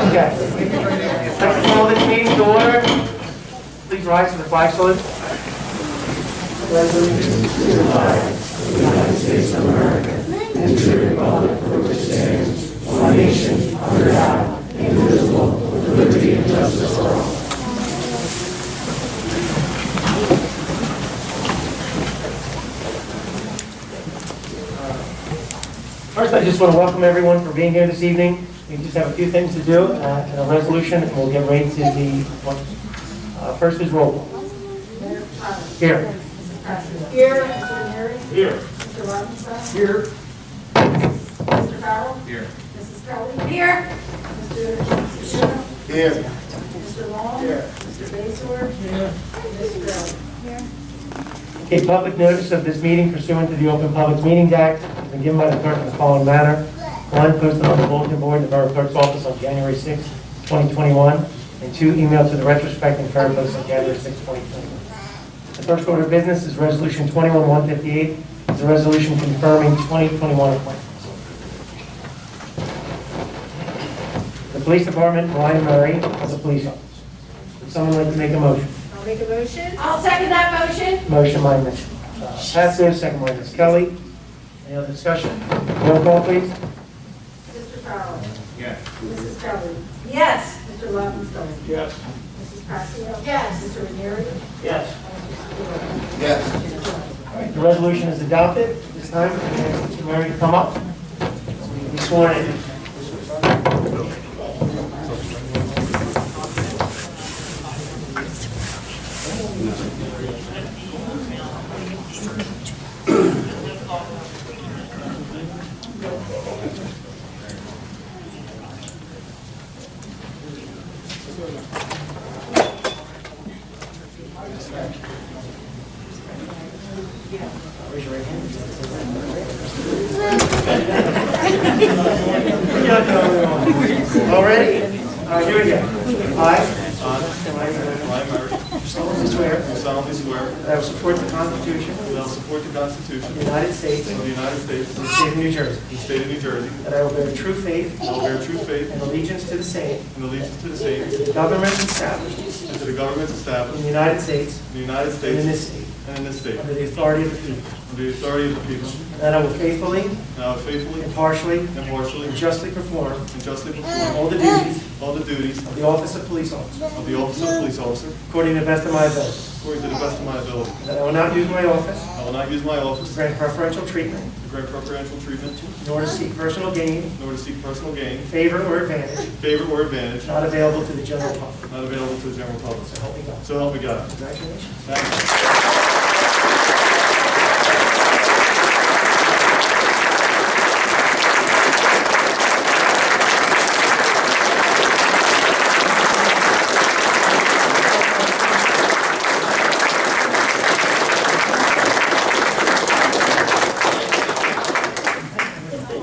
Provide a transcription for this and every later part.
Okay. I'd like to call this meeting to order. Please rise for the flag salute. United States of America, and to the republic for which it stands, one nation, under God, indivisible, with liberty and justice for all. First, I just want to welcome everyone for being here this evening. We just have a few things to do and a resolution, and we'll get right to the first is roll call. Here. Here. Mr. Mary? Here. Mr. Robinson? Here. Mr. Farrell? Here. Mrs. Kelly? Here. Mr. Schumer? Here. Mr. Long? Here. Mr. Baysor? Here. Mr. Here. A public notice of this meeting pursuant to the Open Public Meetings Act has been given by the clerk in the following manner. One, posted on the bulletin board in the Borough Clerk's office on January 6, 2021, and two, emailed to the retrospective clerk post on January 6, 2021. The first order of business is Resolution 21-158. It's a resolution confirming 2021 appointments. The Police Department, Runnemede, as a police officer. Would someone like to make a motion? I'll make a motion. I'll second that motion. Motion by Ms. Passive, second by Ms. Kelly. Any other discussion? Roll call, please. Mr. Farrell? Yes. Mrs. Kelly? Yes. Mr. Robinson? Yes. Mrs. Passio? Yes. Mr. Ranieri? Yes. Yes. The resolution is adopted. This time, I'm going to ask Mary to come up. Be sworn in. Raise your right hand. All ready? All right, here we go. I solemnly swear that I will support the Constitution That I will support the Constitution of the United States of the United States and the state of New Jersey, and the state of New Jersey. that I will bear true faith I will bear true faith and allegiance to the same, and allegiance to the same to the governments established and to the governments in established the United States in the United and in States this state, and in this state, under the authority of the people, under the authority of the people, and that I will faithfully, and I will faithfully, impartially, impartially, and justly perform and justly perform all the duties all the duties of the office of police officer of the office of police officer according to the best of my ability, according to the best of my ability. and that I will not use my office I will not use my to office grant preferential treatment, to grant preferential treatment, nor to seek personal gain, nor to seek personal gain, favor, or advantage favor, or advantage not available to the general public. not available to the general public. So help me God. So help me God. Congratulations. Thank you.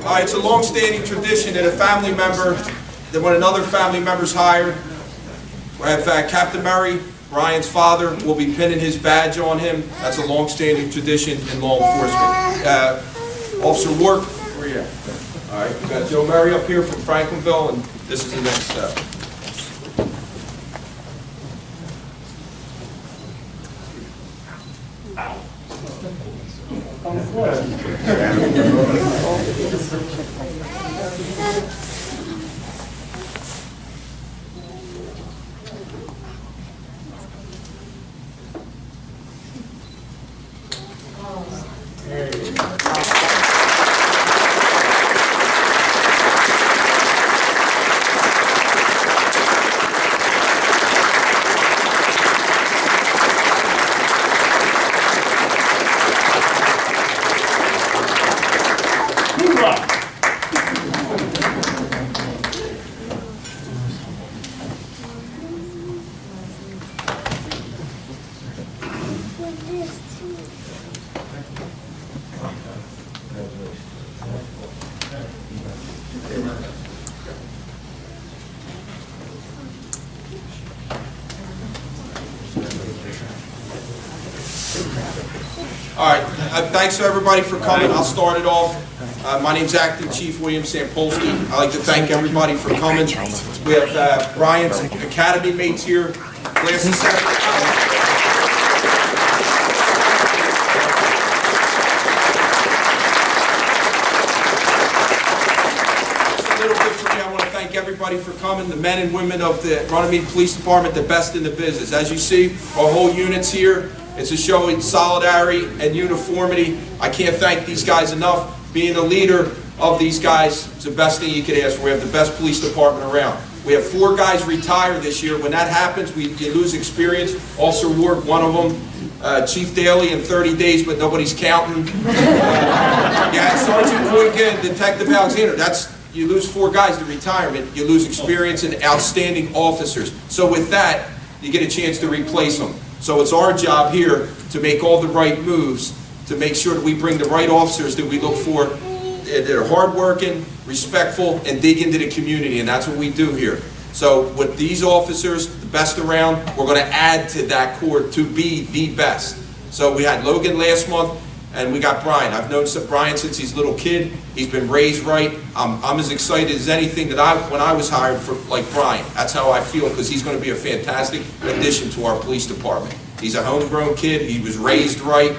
All right, it's a long-standing tradition that a family member, that when another family member's hired, we have Captain Murray, Ryan's father, will be pinning his badge on him. That's a long-standing tradition in law enforcement. Officer Ward, where are you at? All right, we got Joe Murray up here from Franklinville, and this is the next step. All right, thanks to everybody for coming. I'll start it off. My name's Acting Chief William Sampolsky. I'd like to thank everybody for coming. We have Brian's Academy mates here. Class of Thank everybody for coming, the men and women of the Runnemede Police Department, the best in the business. As you see, our whole unit's here. It's a show in solidarity and uniformity. I can't thank these guys enough. Being a leader of these guys is the best thing you could ask for. We have the best police department around. We have 4 guys retire this year. When that happens, you lose experience. Officer Ward, one of them. Chief Daly in 30 days, but nobody's counting. Yeah, Sergeant Boyka and Detective Alexander. You lose 4 guys to retirement, you lose experience and outstanding officers. So with that, you get a chance to replace them. So it's our job here to make all the right moves, to make sure that we bring the right officers that we look for, that are hardworking, respectful, and dig into the community, and that's what we do here. So with these officers, the best around, we're going to add to that core to be the best. So we had Logan last month, and we got Brian. I've known Brian since he's a little kid. He's been raised right. I'm as excited as anything that when I was hired for, like Brian. That's how I feel, because he's going to be a fantastic addition to our police department. He's a homegrown kid. He was raised right,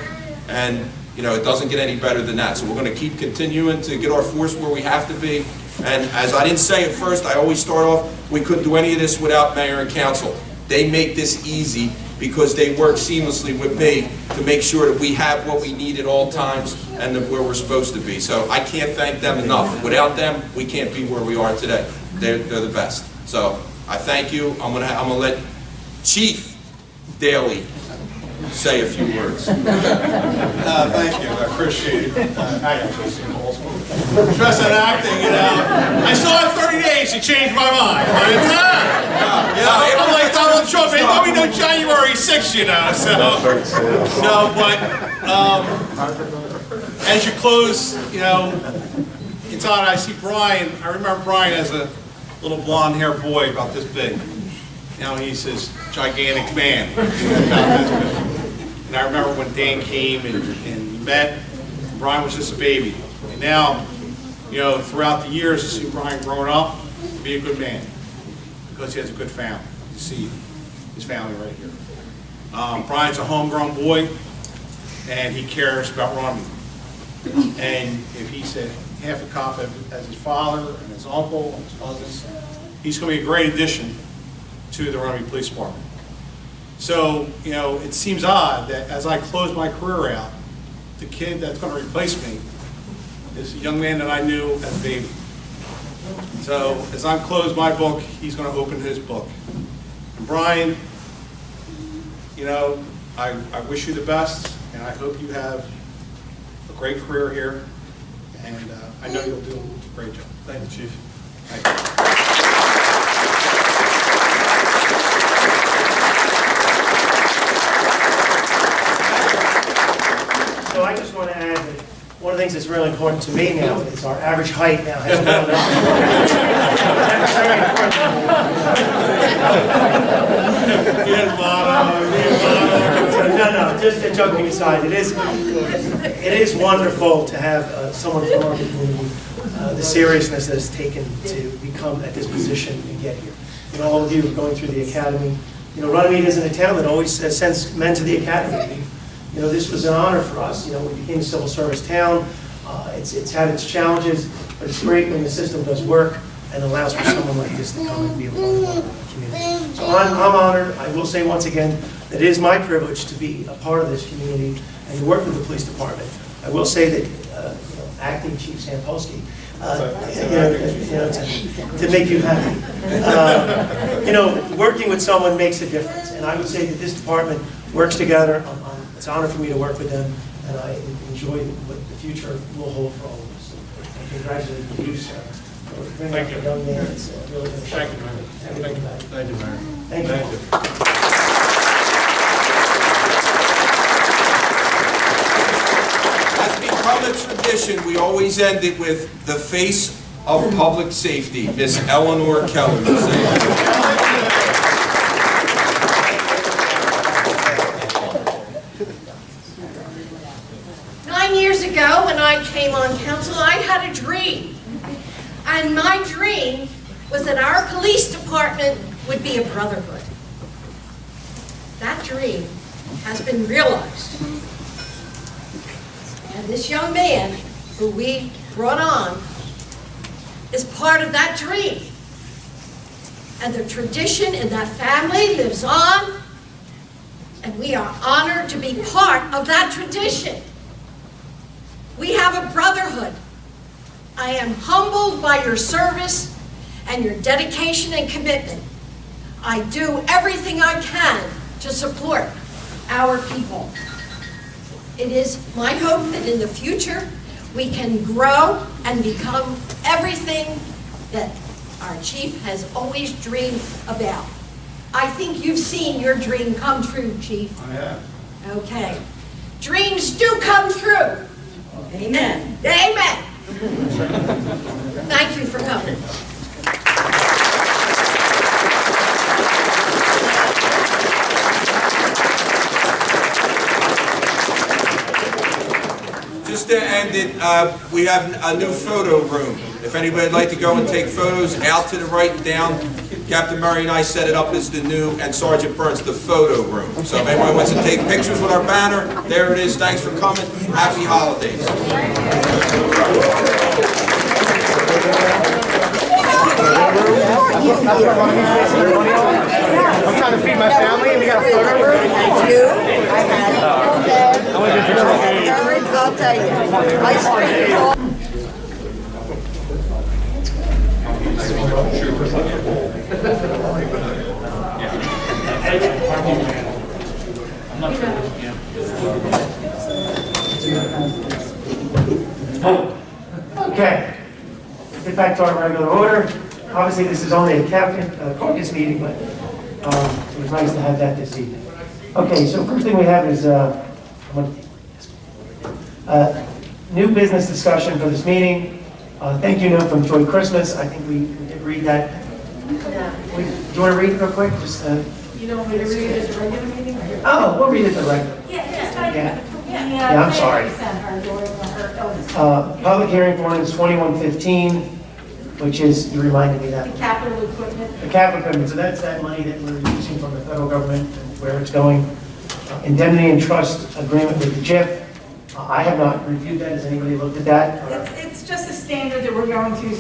and you know, it doesn't get any better than that. So we're going to keep continuing to get our force where we have to be. And as I didn't say at first, I always start off, we couldn't do any of this without mayor and council. They make this easy because they work seamlessly with me to make sure that we have what we need at all times and where we're supposed to be. So I can't thank them enough. Without them, we can't be where we are today. They're the best. So I thank you. I'm gonna let Chief Daly say a few words. Thank you, I appreciate it. Stress and acting, you know. I still have 30 days to change my mind. But it's I'm like Donald Trump, it won't be no January 6th, you know. So, no, but as you close, you know, it's on. I see Brian. I remember Brian as a little blonde-haired boy about this big. Now he's this gigantic man. And I remember when Dan came and we met, Brian was just a baby. And now, you know, throughout the years, to see Brian growing up, be a good man. Because he has a good family. You see his family right here. Brian's a homegrown boy, and he cares about Runnemede. And if he's half a cop as his father and his uncle and his cousins, he's going to be a great addition to the Runnemede Police Department. So, you know, it seems odd that as I close my career out, the kid that's going to replace me is a young man that I knew as a baby. So, as I close my book, he's going to open his book. And Brian, you know, I wish you the best, and I hope you have a great career here, and I know you'll do a great job. Thank you, Chief. Thank you. So I just want to add that one of the things that's really important to me now is our average height now has gone up. No, just joking aside, it is wonderful to have someone from our community, the seriousness that it's taken to become at this position and get here. You know, all of you are going through the academy. You know, Runnemede isn't a town that always sends men to the academy. You know, this was an honor for us. You know, we became a civil service town. It's had its challenges, but it's great when the system does work and allows for someone like this to come and be a part of our community. So I'm honored. I will say once again that it is my privilege to be a part of this community and to work with the police department. I will say that you know, Acting Chief Sampolsky, to make you happy. You know, working with someone makes a difference, and I would say that this department works together. It's an honor for me to work with them, and I enjoy what the future will hold for all of us. And congratulations to you, sir. Thank you. Young man. It's really going to show. Thank you, Mayor. Thank you, Mayor. Thank you. Thank you. That's become a tradition. We always end it with the face of public safety, Miss Eleanor Keller. 9 years ago, when I came came on council, I had a dream. And my dream was that our police department would be a brotherhood. That dream has been realized. And this young man who we brought on is part of that dream. And the tradition in that family lives on, and we are honored to be part of that tradition. We have a brotherhood. I am humbled by your service and your dedication and commitment. I do everything I can to support our people. It is my hope that in the future we can grow and become everything that our chief has always dreamed about. I think you've seen your dream come true, Chief. I have. Okay. Dreams do come true. Amen. Amen. Thank you for coming. Just to end it, we have a new photo room. If anybody would like to go and take photos, out to the right and down, Captain Murray and I set it up as the new, and Sergeant Burns, the photo room. So if anyone wants to take pictures with our banner, there it is. Thanks for coming. Happy holidays. I'm trying to feed my family and we got a photo room. I'll tell you. I started Okay, get back to our regular order. Obviously, this is only a caucus meeting, but it was nice to have that this evening. Okay, so first thing we have is new business discussion for this meeting. Thank you note from Joy Christmas. I think we did read that. Do you want to read it real quick? Just, You don't want me to read it as a regular meeting? oh, we'll read it the regular. Yeah, I'm sorry. Public hearing for ordinance 2115, which is, you reminded me that. The capital equipment. The capital equipment, so that's that money that we're using from the federal government and where it's going. Indemnity and trust agreement with the JIF. I have not reviewed that. Has anybody looked at that? It's just a standard that we're going to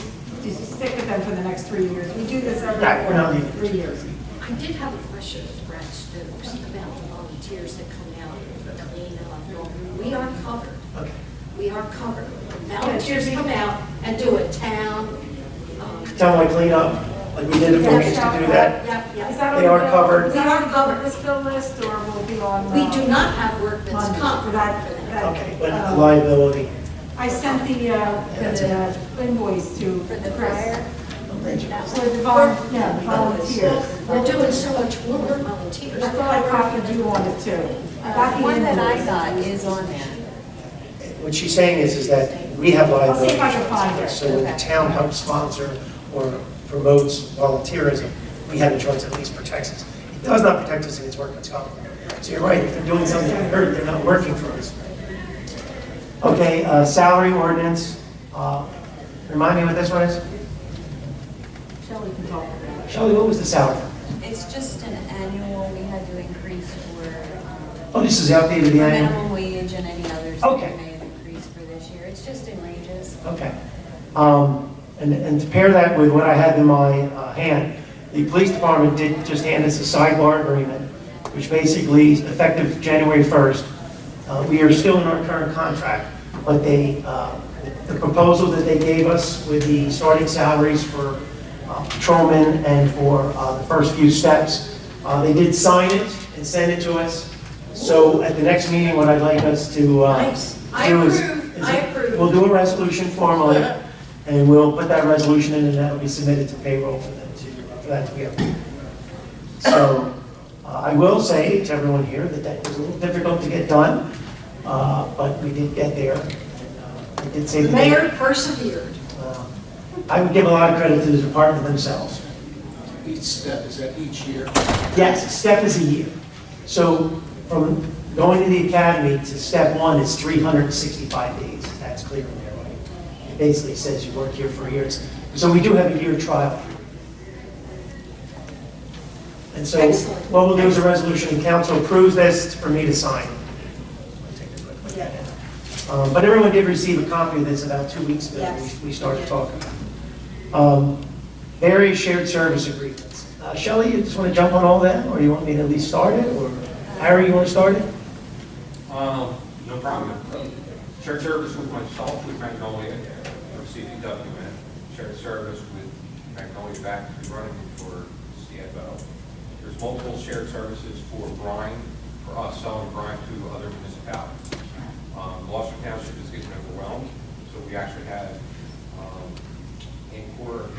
stick with them for the next 3 years. We do this every Yeah, we're not year, leaving. 3 years. I did have a question with Brad Stokes about the volunteers that come out and clean up. We are covered. Okay. We are covered. Volunteers come out and do a town. Townwide cleanup, like we did it for used to do that. Yep, Is yep. that on They are the- covered. Is that on the covered bill list or will it be on? We do not have workman's Monday comp for for that. that. Okay, but liability. I sent the invoice to For the Chris. fire. For the volunteers. We're doing so much more volunteers. I thought I copied you on it too. I got the one that I invoice. got is on there. What she's saying is that we have I'll liability. see if I can find it. So when the town helps sponsor or promotes volunteerism, we have insurance that at least protects us. It does not protect us in its workman's comp. So you're right, if they're doing something that hurt, they're not working for us. Okay, salary ordinance. Remind me what this one is? Shelley can talk about it. Shelley, what was the salary? It's just an annual, we had to increase for Oh, this is the update of the annual? minimum wage and any others that we Okay. may have increased for this year. It's just in ranges. Okay. And to pair that with what I had in my hand, the police department did just hand us a sidebar agreement, which basically, effective January 1st, we are still in our current contract, but they, the proposal that they gave us with the starting salaries for patrolmen and for the first few steps, they did sign it and send it to us. So at the next meeting, what I'd like us to Nice. I do is, approve. I approve. we'll do a resolution formally, and we'll put that resolution in, and that'll be submitted to payroll for them for that to be approved. So I will say to everyone here that that was a little difficult to get done, but we did get there. I did say The mayor persevered. I would give a lot of credit to the department themselves. Each step, is that each year? Yes, step is a year. So from going to the academy to step one is 365 days. That's clear in there. basically says you work here for a year. So we do have a year trial. And so Excellent. what we'll do is a resolution, and council approves this for me to sign. But everyone did receive a copy of this about 2 weeks ago. Yes. We started talking about it. Various shared service agreements. Shelley, you just want to jump on all that, or you want me to at least start it, or Harry, you want to start it? No problem. Shared service with myself, with Magnolia, for CPW, shared service with Magnolia back to Runnemede for CFO. There's multiple shared services for brine, for us selling brine to other municipalities. Gloucester Township is getting overwhelmed, so we actually had in quarter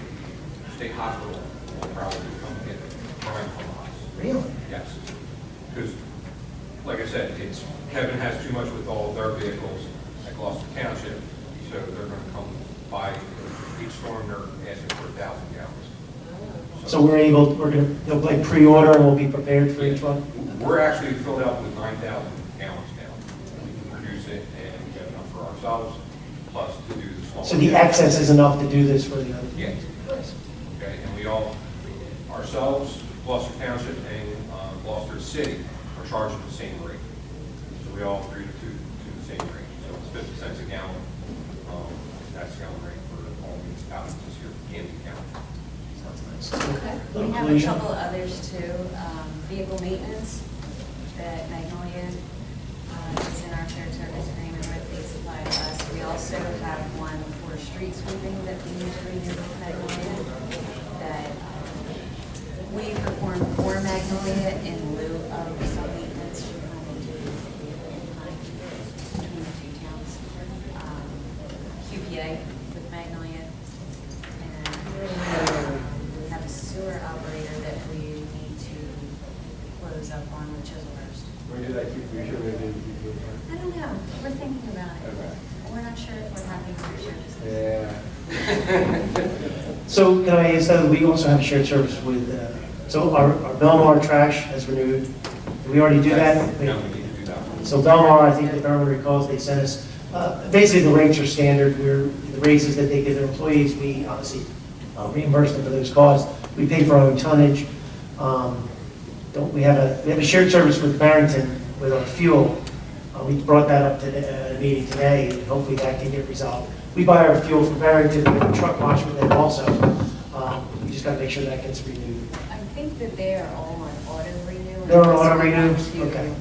state hospital will probably come get brine from us. Really? Yes, because like I said, Kevin has too much with all of their vehicles at Gloucester Township, so they're going to come by each storm. They're asking for 1,000 gallons. So they'll like pre-order and we'll be prepared for each one? We're actually filled out with 9,000 gallons now. We can produce it and get enough for ourselves, plus to do the small. So the excess is enough to do this for the other? Yeah. Okay, and we all, ourselves, Gloucester Township, and Gloucester City are charging the same rate. So we all agree to the same rate. So it's 50 cents a gallon. That's the gallon rate for all municipalities here in Camden County. Okay. We Little have a collision. couple others too. Vehicle maintenance that Magnolia is in our shared service agreement with, they supply to us. We also have one for street sweeping that we need to renew with Magnolia that we perform for Magnolia in lieu of some maintenance she wanted to do in kind between the two towns. QPA with Magnolia. And we have a sewer operator that we need to close up on with Chiselhurst. Where did I keep, we sure we did keep it? I don't know, we're thinking about it. Okay. We're not sure if we're happy with your services. Yeah. So can I say that we also have a shared service with, so our Belmar trash has renewed. Did we already do that? No, we need to do that one. So Belmar, I think if everyone recalls, they sent us, basically the rates are standard. The raises that they give their employees, we obviously reimburse them for those costs. We pay for our own tonnage. We have a shared service with Barrington with our fuel. We brought that up to the meeting today, and hopefully that can get resolved. We buy our fuel from Barrington, we have a truck wash with them also. We just got to make sure that gets renewed. I think that they are all on auto renew. They're on auto unless we renew? want to Okay.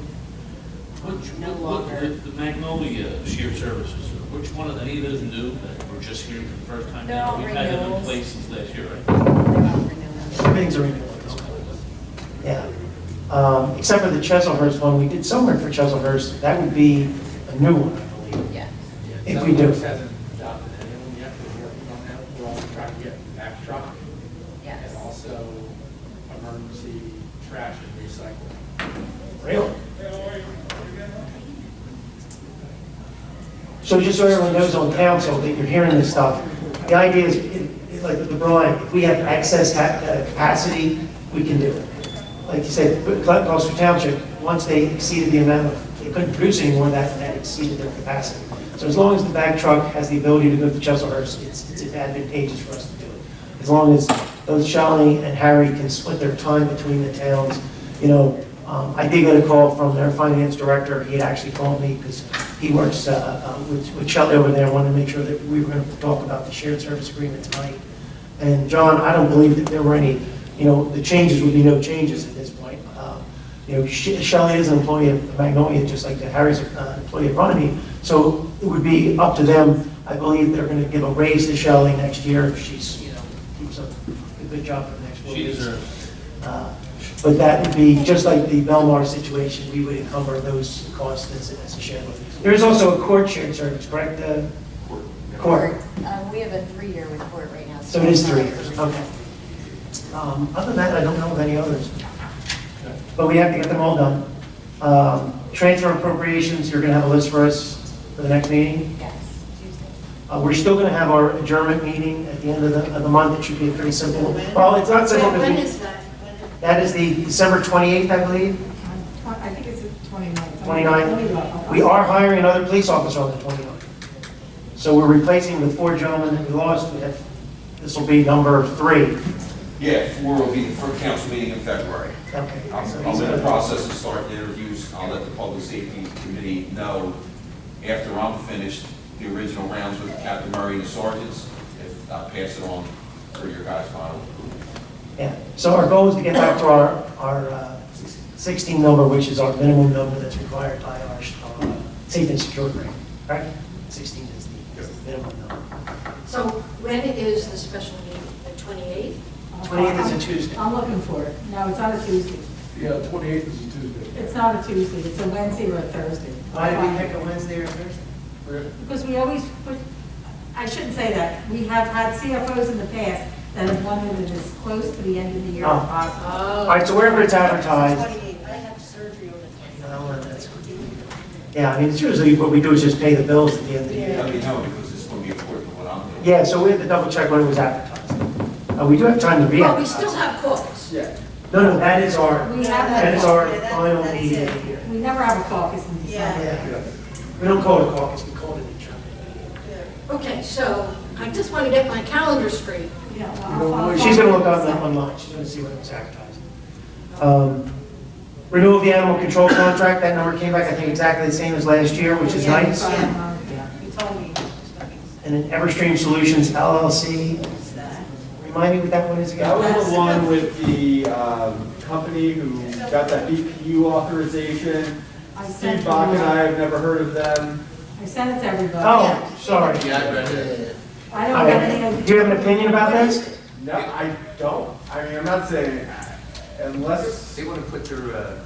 No longer. The Magnolia shared services, which one of any of those new that we're just hearing for the first time? They're all We've had them in renewals. place since last year, right? They're all renewals. Everything's a renewal at this point. Yeah. Except for the Chiselhurst one, we did some work for Chiselhurst. That would be a new one, I believe, Yeah. if we do. Hasn't adopted anyone yet, we're working on that, we're also trying to get back truck Yes. and also emergency trash and recycling. Really? So just so everyone knows on council that you're hearing this stuff, the idea is, like with the brine, if we have excess capacity, we can do it. Like you said, Gloucester Township, once they exceeded the amount of, they couldn't produce anymore, that exceeded their capacity. So as long as the bag truck has the ability to go to Chiselhurst, it's advantageous for us to do it. As long as both Shelley and Harry can split their time between the towns. You know, I did get a call from their finance director. He had actually called me because he works with Shelley over there, wanted to make sure that we were going to talk about the shared service agreement tonight. And John, I don't believe that there were any, the changes would be no changes at this point. Shelley is an employee of Magnolia, just like Harry's an employee of Runnemede. So it would be up to them. I believe they're going to give a raise to Shelley next year if she's, keeps up a good job for the next 4 She years. deserves. But that would be, just like the Belmar situation, we would encumber those costs as a shared one. There is also a court shared service, correct? Court. We have a 3-year with court right now. So it is 3 years, okay. Other than that, I don't know of any others. But we have to get them all done. Transfer appropriations, you're going to have a list for us for the next meeting? Yes, Tuesday. We're still going to have our adjournment meeting at the end of the month. It should be a pretty simple. Well, it's not simple. When because is that? that is the December 28th, I believe, I think it's the 29th. 29th. We are hiring another police officer on the 29th. So we're replacing the 4 gentlemen that we lost. This will be number 3. Yeah, 4 will be the first council meeting in February. Okay. So I'm he's in the gonna- process of starting interviews. I'll let the Public Safety Committee know after I'm finished the original rounds with Captain Murray and the sergeants, if I pass it on for your guys' final approval. Yeah, so our goal is to get back to our 16 number, which is our minimum number that's required by our safe and secure grant, right? 16 is the minimum number. So when is the special meeting? The 28th? 28th is a Tuesday. I'm looking for it. No, it's not a Tuesday. Yeah, 28th is a Tuesday. It's not a Tuesday, it's a Wednesday or a Thursday. Why did we pick a Wednesday or Thursday? Because we always put, I shouldn't say that, we have had CFOs in the past that have wanted it as close to the end of the year as Oh. possible. All right, so wherever it's advertised. 28th. I have surgery on the 28th. No, that's- Yeah, I mean, it's usually what we do is just pay the bills at the end of the year. Let me know because it's going to be important what I'm doing. Yeah, so we have to double check when it was advertised. We do have time to But we re-advertise. still have caucus. Yeah. No, that is our, We have that is that, our final meeting of the year. we never have a caucus in December. Yeah. We don't call it a caucus, we call it a adjournment. Okay, so I just want to get my calendar straight. Yeah, I'll She's gonna look follow- online, she's gonna see what it was advertised. Renewal of the animal control contract, that number came back, I think, exactly the same as last year, which is nice. Yeah. You told me. And then Everstream Solutions LLC, remind me what that one is again? That was the one with the company who got that BPU authorization. I sent Steve it Bach and to- I have never heard of them. I sent it to everybody. Oh, sorry. Yeah, I read it. I don't have any. Do you have an opinion about this? No, I don't. I mean, I'm not saying, unless, They want to put their,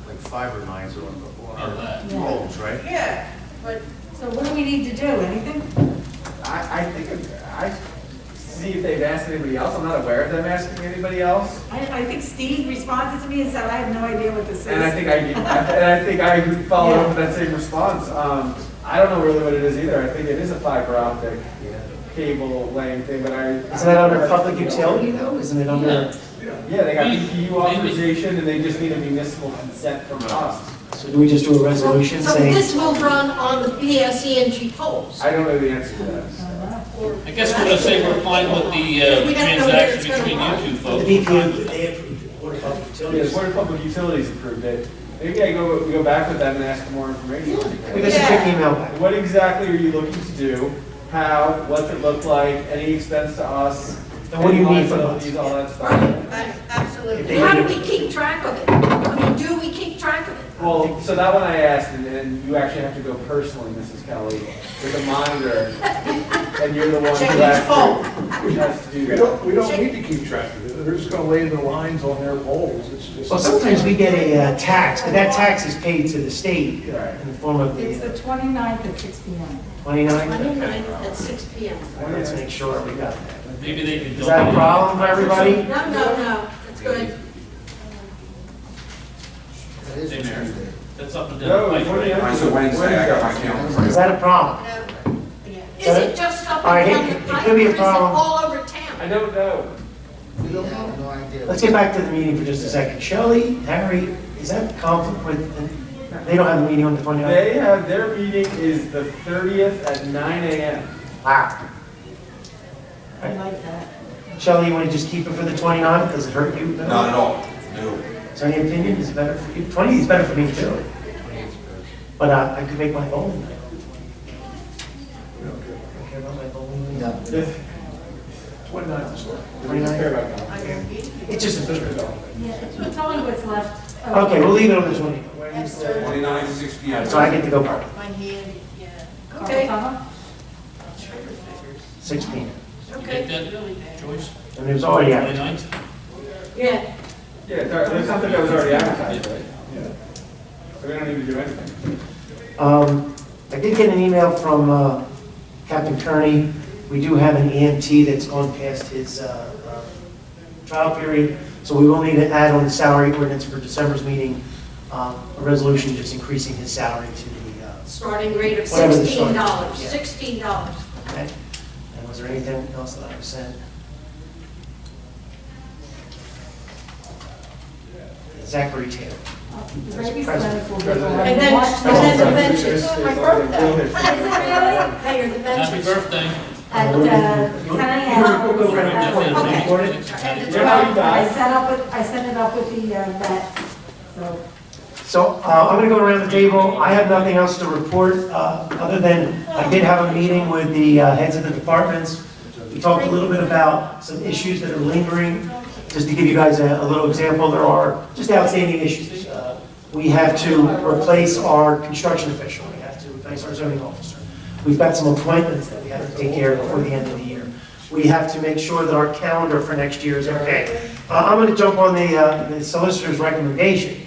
like, fiber lines on Oh, that. our poles, right? Yeah, but So what do we need to do, anything? I think, I see if they've asked anybody else. I'm not aware of them asking anybody else. I think Steve responded to me and said, I have no idea what this is. And I think I followed up with that same response. I don't know really what it is either. I think it is a fiber optic cable laying thing, but I. Isn't that under public utility though? Isn't it under, Yeah, they got BPU authorization and they just need a municipal consent from us. so do we just do a resolution so saying? this will run on the BSENG poles. I don't know the answer to that. I guess we're gonna say we're fine with the We don't know where it's transaction gonna between you run. two The folks. BPU, they approved it, Board of Public Yeah, Utilities. the Board of Public Utilities approved it. Maybe we go back with them and ask for more information. Give us a quick email back. What exactly are you looking to do? How, what's it look like, any expense to us? And what do you need from us? liabilities, all that stuff. Absolutely. How do we keep track of it? I mean, do we keep track of it? Well, so that one I asked, and you actually have to go personally, Mrs. Kelly, with a monitor, and you're the one Check who each has to do that. We don't need to keep track of it. They're just gonna lay the lines on their poles. It's just. Well, sometimes we get a tax, but that tax is paid to the state Right. in the form of It's the the 29th at 6 p.m. 29. 29th at 6 p.m. Let's make sure we got that. Maybe they can. Is that a problem for everybody? No, it's good. Hey, Mayor, that's up and No, down. it's Mike, right? It's a Wednesday, I got my calendar. Is that a problem? Is it just up All right, and down it the pipe, could be a or is it problem. all over I town? don't know. We don't have no idea. Let's get back to the meeting for just a second. Shelley, Harry, is that conflict with, they don't have a meeting on the 29th? They have, their meeting is the 30th at 9 a.m. Wow. I like that. Shelley, you want to just keep it for the 29th? Does it hurt you? Not at all. No. Is there any opinion? Is it better for you? 20 is better for me too. But I could make my bowling night. I don't care about my bowling night. Yeah. 29th is what? 29th. It's just a picture. Yeah, it's only what's left. Okay, we'll leave it on the 20th. 29, 6 p.m. So I get to go party. Okay, Carl, 6 p.m. You okay, get that, Joyce? And it was already out. 29th? yeah. Yeah, there's something that was already advertised, right? So we don't need to do anything. I did get an email from Captain Kearney. We do have an EMT that's gone past his trial period, so we will need to add on the salary ordinance for December's meeting, a resolution just increasing his salary to the, Starting rate of Whatever the $16, starting- yeah. $16. okay? And was there anything else that I was sent? Zachary Taylor. The baby clinic will be on. And then the bench, it's my birthday. Is it really? Hey, you're the bench. Happy birthday. At, 10 a.m. I set it up with the vet, so. So I'm going to go around the table. I have nothing else to report, other than I did have a meeting with the heads of the departments. We talked a little bit about some issues that are lingering. Just to give you guys a little example, there are just outstanding issues. We have to replace our construction official. We have to replace our zoning officer. We've got some appointments that we have to take care of before the end of the year. We have to make sure that our calendar for next year is okay. I'm going to jump on the solicitor's recommendation.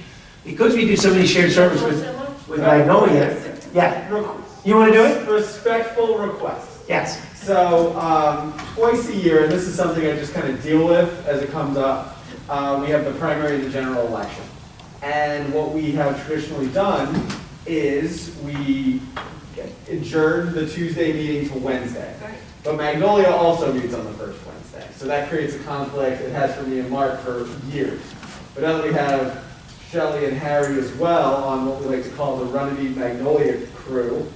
Because we do so many shared service with Magnolia. Yeah. You want to do it? Respectful request. Yes. So, twice a year, and this is something I just kind of deal with as it comes up, we have the primary and the general election. And what we have traditionally done is we adjourn the Tuesday meeting to Wednesday. But Magnolia also meets on the first Wednesday. So that creates a conflict. It has for me and Mark for years. But now that we have Shelley and Harry as well on what we like to call the Runnemede Magnolia crew,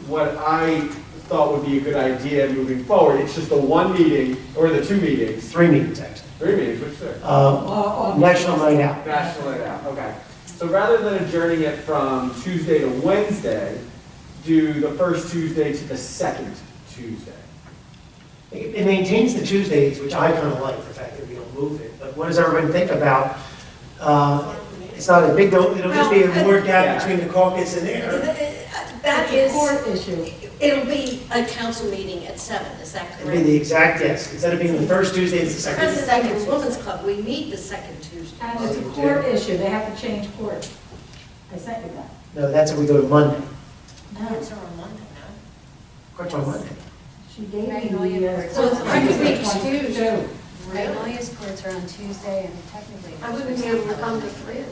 what I thought would be a good idea moving forward, it's just the one meeting, or the two meetings. 3 meetings, actually. 3 meetings, which are? National Night Out. National Night Out, okay. So rather than adjourning it from Tuesday to Wednesday, do the first Tuesday to the second Tuesday. It maintains the Tuesdays, which I kind of like, the fact that we don't move it. But what does everyone think about? It's not a big deal. It'll just be a more gap between the caucus and there. That It's a is, court issue. it'll be a council meeting at 7, is that It'll be correct? the exact, yes. Instead of being the first Tuesday, it's the second. President Women's Club, we meet the second Tuesday. And it's a court issue, they have to change court. I sent you that. No, that's if we go to Monday. No, it's on Monday, no? Court's on Monday. She gave me Magnolia the. court. So I could be excused. Magnolia's courts are on Tuesday and technically. I wouldn't be able to come to 3.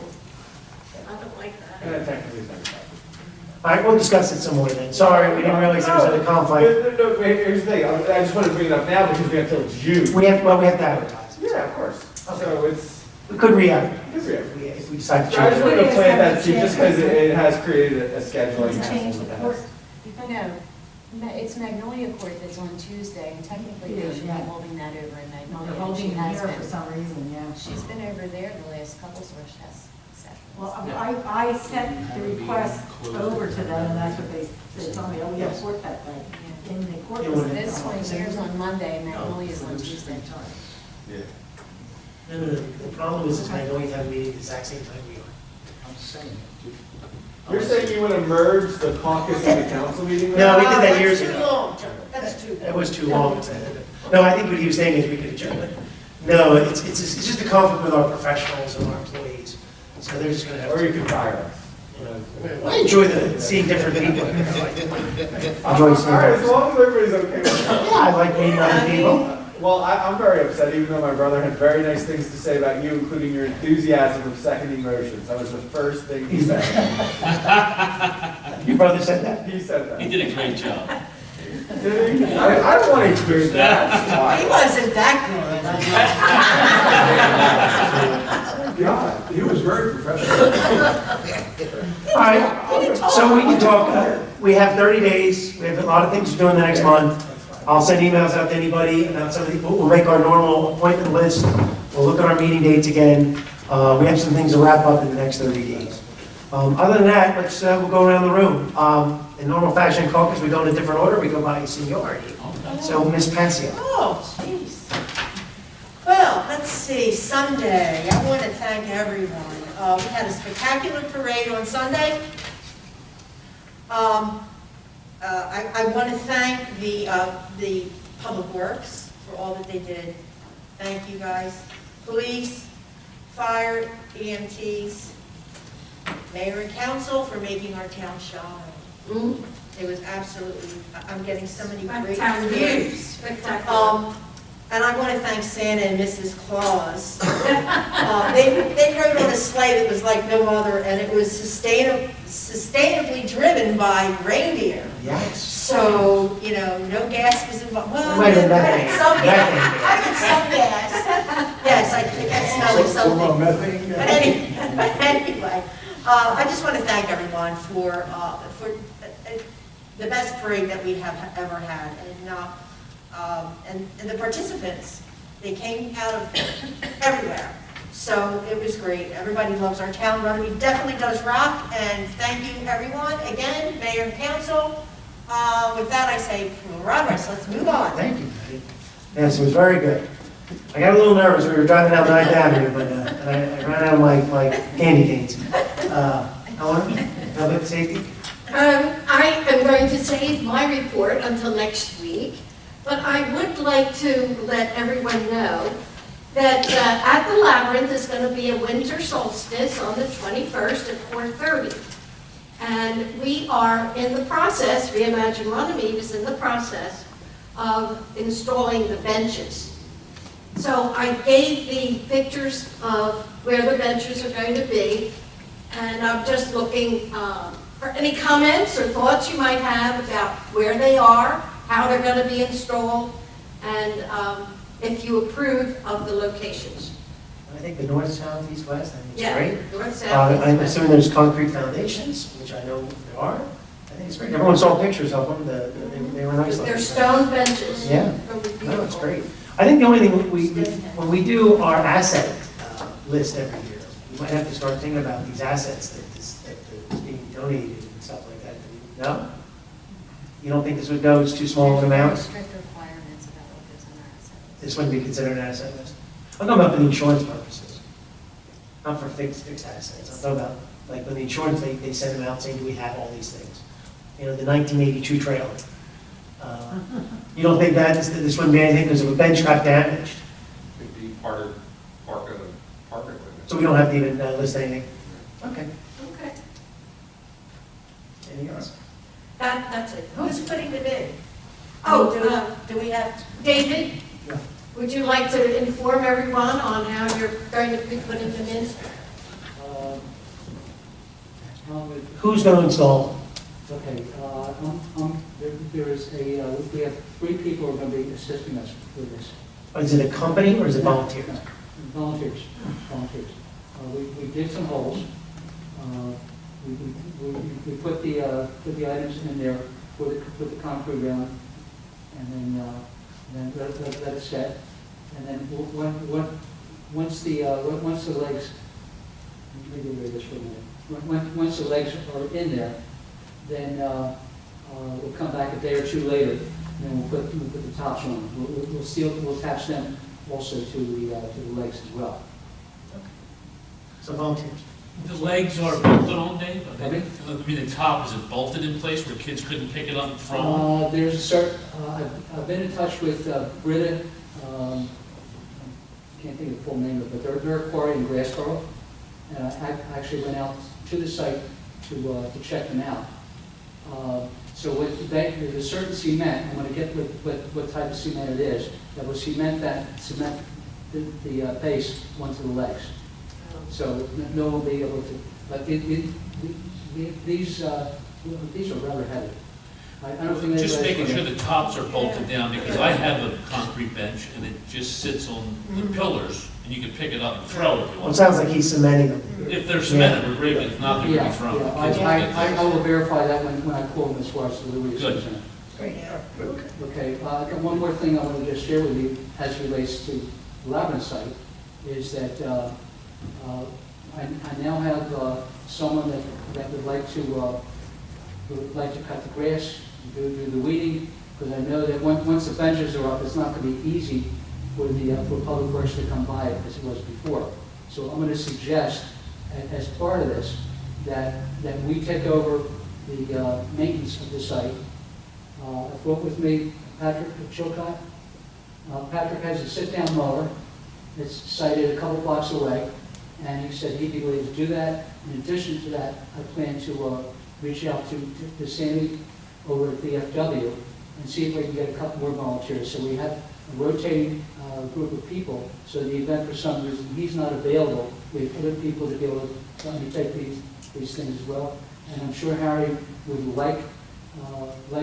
I don't like that. Technically, it's not. All right, we'll discuss it some more then. Sorry, we didn't realize there was a conflict. No, here's the thing, I just want to bring it up now because we have till June. We have to advertise. Yeah, of course. So it's. We could re-advertise Good for you. if we decide to I change just it. wanted to plant that seed just because it has created a scheduling To hassle change in the the court. past. No, it's Magnolia Court that's on Tuesday, and technically they should be holding that over in No, Magnolia. they're and holding she it has here for been. some reason, yeah. She's been over there the last couple source tests sessions. Well, I sent the request over to them, and that's what they told me, oh, we have court that day. In the court. This one here's on Monday, and Magnolia's on Tuesday. No. The problem is Magnolia have a meeting at the exact same time we are. You're saying you want to merge the caucus and the council meeting? No, we did that years That's ago. too long, John. That's too long. It was too long. No, I think what he was saying is we could adjourn it. No, it's just a conflict with our professionals and our employees. So they're just going to have Or to. you can fire us. I enjoy seeing different people. Enjoy seeing All right, as them. long as everybody's okay with that. Yeah, I like meeting other people. Well, I'm very upset, even though my brother had very nice things to say about you, including your enthusiasm of seconding motions. That was the first thing he said. Your brother said that? He said that. He did a great job. Did he? I don't want to hear that. He wasn't that God. He was very professional. All right, so we can talk, we have 30 days, we have a lot of things to do in the next month. I'll send emails out to anybody about some of the, we'll make our normal appointment list, we'll look at our meeting dates again. We have some things to wrap up in the next 30 days. Other than that, we'll go around the room. In normal fashion, caucus, we go in a different order, we go by seniority. So Ms. Pancia. Oh, jeez. Well, let's see, Sunday, I want to thank everyone. We had a spectacular parade on Sunday. I want to thank the Public Works for all that they did. Thank you, guys. Police, fire, EMTs, mayor and council for making our town shine. It was absolutely, I'm getting so many great reviews. Spectacular. And I want to thank Santa and Mrs. Claus. They rode on a sleigh that was like no other, and it was sustainably driven by reindeer. Yes. So, no gas was involved. Well, Wait a minute. some gas. I got some gas. Yes, I got smelling something. But anyway, I just want to thank everyone for the best parade that we have ever had, and the participants. They came out of everywhere, so it was great. Everybody loves our town. Runnemede definitely does rock, and thank you, everyone. Again, Mayor and Council. With that, I say progress. Let's move on. Thank you, Patty. Yes, it was very good. I got a little nervous. We were driving down 9th Avenue, but I ran out of my candy canes. Helen, public safety? I am going to save my report until next week, but I would like to let everyone know that at the Labyrinth is going to be a winter solstice on the 21st at 4:30. And we are in the process, Reimagine Runnemede is in the process of installing the benches. So I gave the pictures of where the benches are going to be, and I'm just looking for any comments or thoughts you might have about where they are, how they're going to be installed, and if you approve of the locations. I think the north, south, east, west, I think it's Yeah, great. north, south, east, I'm west. assuming there's concrete foundations, which I know there are. I think it's great. Everyone saw pictures of them. They were nice. They're stone benches. Yeah. They'll be No, it's beautiful. great. I think the only thing when we do our asset list every year, we might have to start thinking about these assets that is being donated and stuff like that. No? You don't think this would go, it's too small an amount? There's strict requirements about what goes in our assets. This wouldn't be considered an asset list? I'm talking about for the insurance purposes, not for fixed assets. I'm talking about, like, when the insurance, they send them out saying, do we have all these things? You know, the 1982 trailer. You don't think that this wouldn't be anything because if a bench got damaged? Could be part of park equipment. So we don't have to even list anything? Okay. Okay. Anything else? That's it. Who's putting them in? Oh, do we have, David? Yeah. Would you like to inform everyone on how you're going to be putting them in? Who's going to install them? Okay, we have 3 people who are going to be assisting us with this. Is it a company or is it volunteers? Volunteers. We did some holes. We put the items in there, put the concrete around, and then let it set. And then once the legs, maybe read this for a minute. Once the legs are in there, then we'll come back a day or two later, and then we'll put the tops on. We'll attach them also to the legs as well. So volunteers. The legs are bolted on, Dave? I mean, the top, is it bolted in place where kids couldn't pick it up and throw it? There's a certain, I've been in touch with Britta, I can't think of the full name of it, but they're a quarry in Glassboro. And I actually went out to the site to check them out. So there's a certain cement, I'm going to get what type of cement it is, that will cement the base onto the legs. So no one will be able to, but these are rather heavy. I don't think Just making sure that. the tops are bolted down, because I have a concrete bench and it just sits on the pillars and you can pick it up and throw it if you Well, it want. sounds like he's cementing them. If they're cemented, we're great, but if not, they're going to be thrown. Yeah, Kids will get I those. will verify that when I call them as far as delivery is Good. concerned. Great. Okay, I got one more thing I want to just share with you as relates to the Labyrinth site, is that I now have someone that would like to cut the grass, do the weeding, because I know that once the benches are up, it's not going to be easy for Public Works to come by as it was before. So I'm going to suggest, as part of this, that we take over the maintenance of the site. I've brought with me Patrick Chilcott. Patrick has a sit-down mower. It's sited a couple blocks away, and he said he'd be willing to do that. In addition to that, I plan to reach out to Sammy over at VFW and see if we can get a couple more volunteers. So we have a rotating group of people, so in the event for some reason he's not available, we have other people to be able to undertake these things as well. And I'm sure Harry would like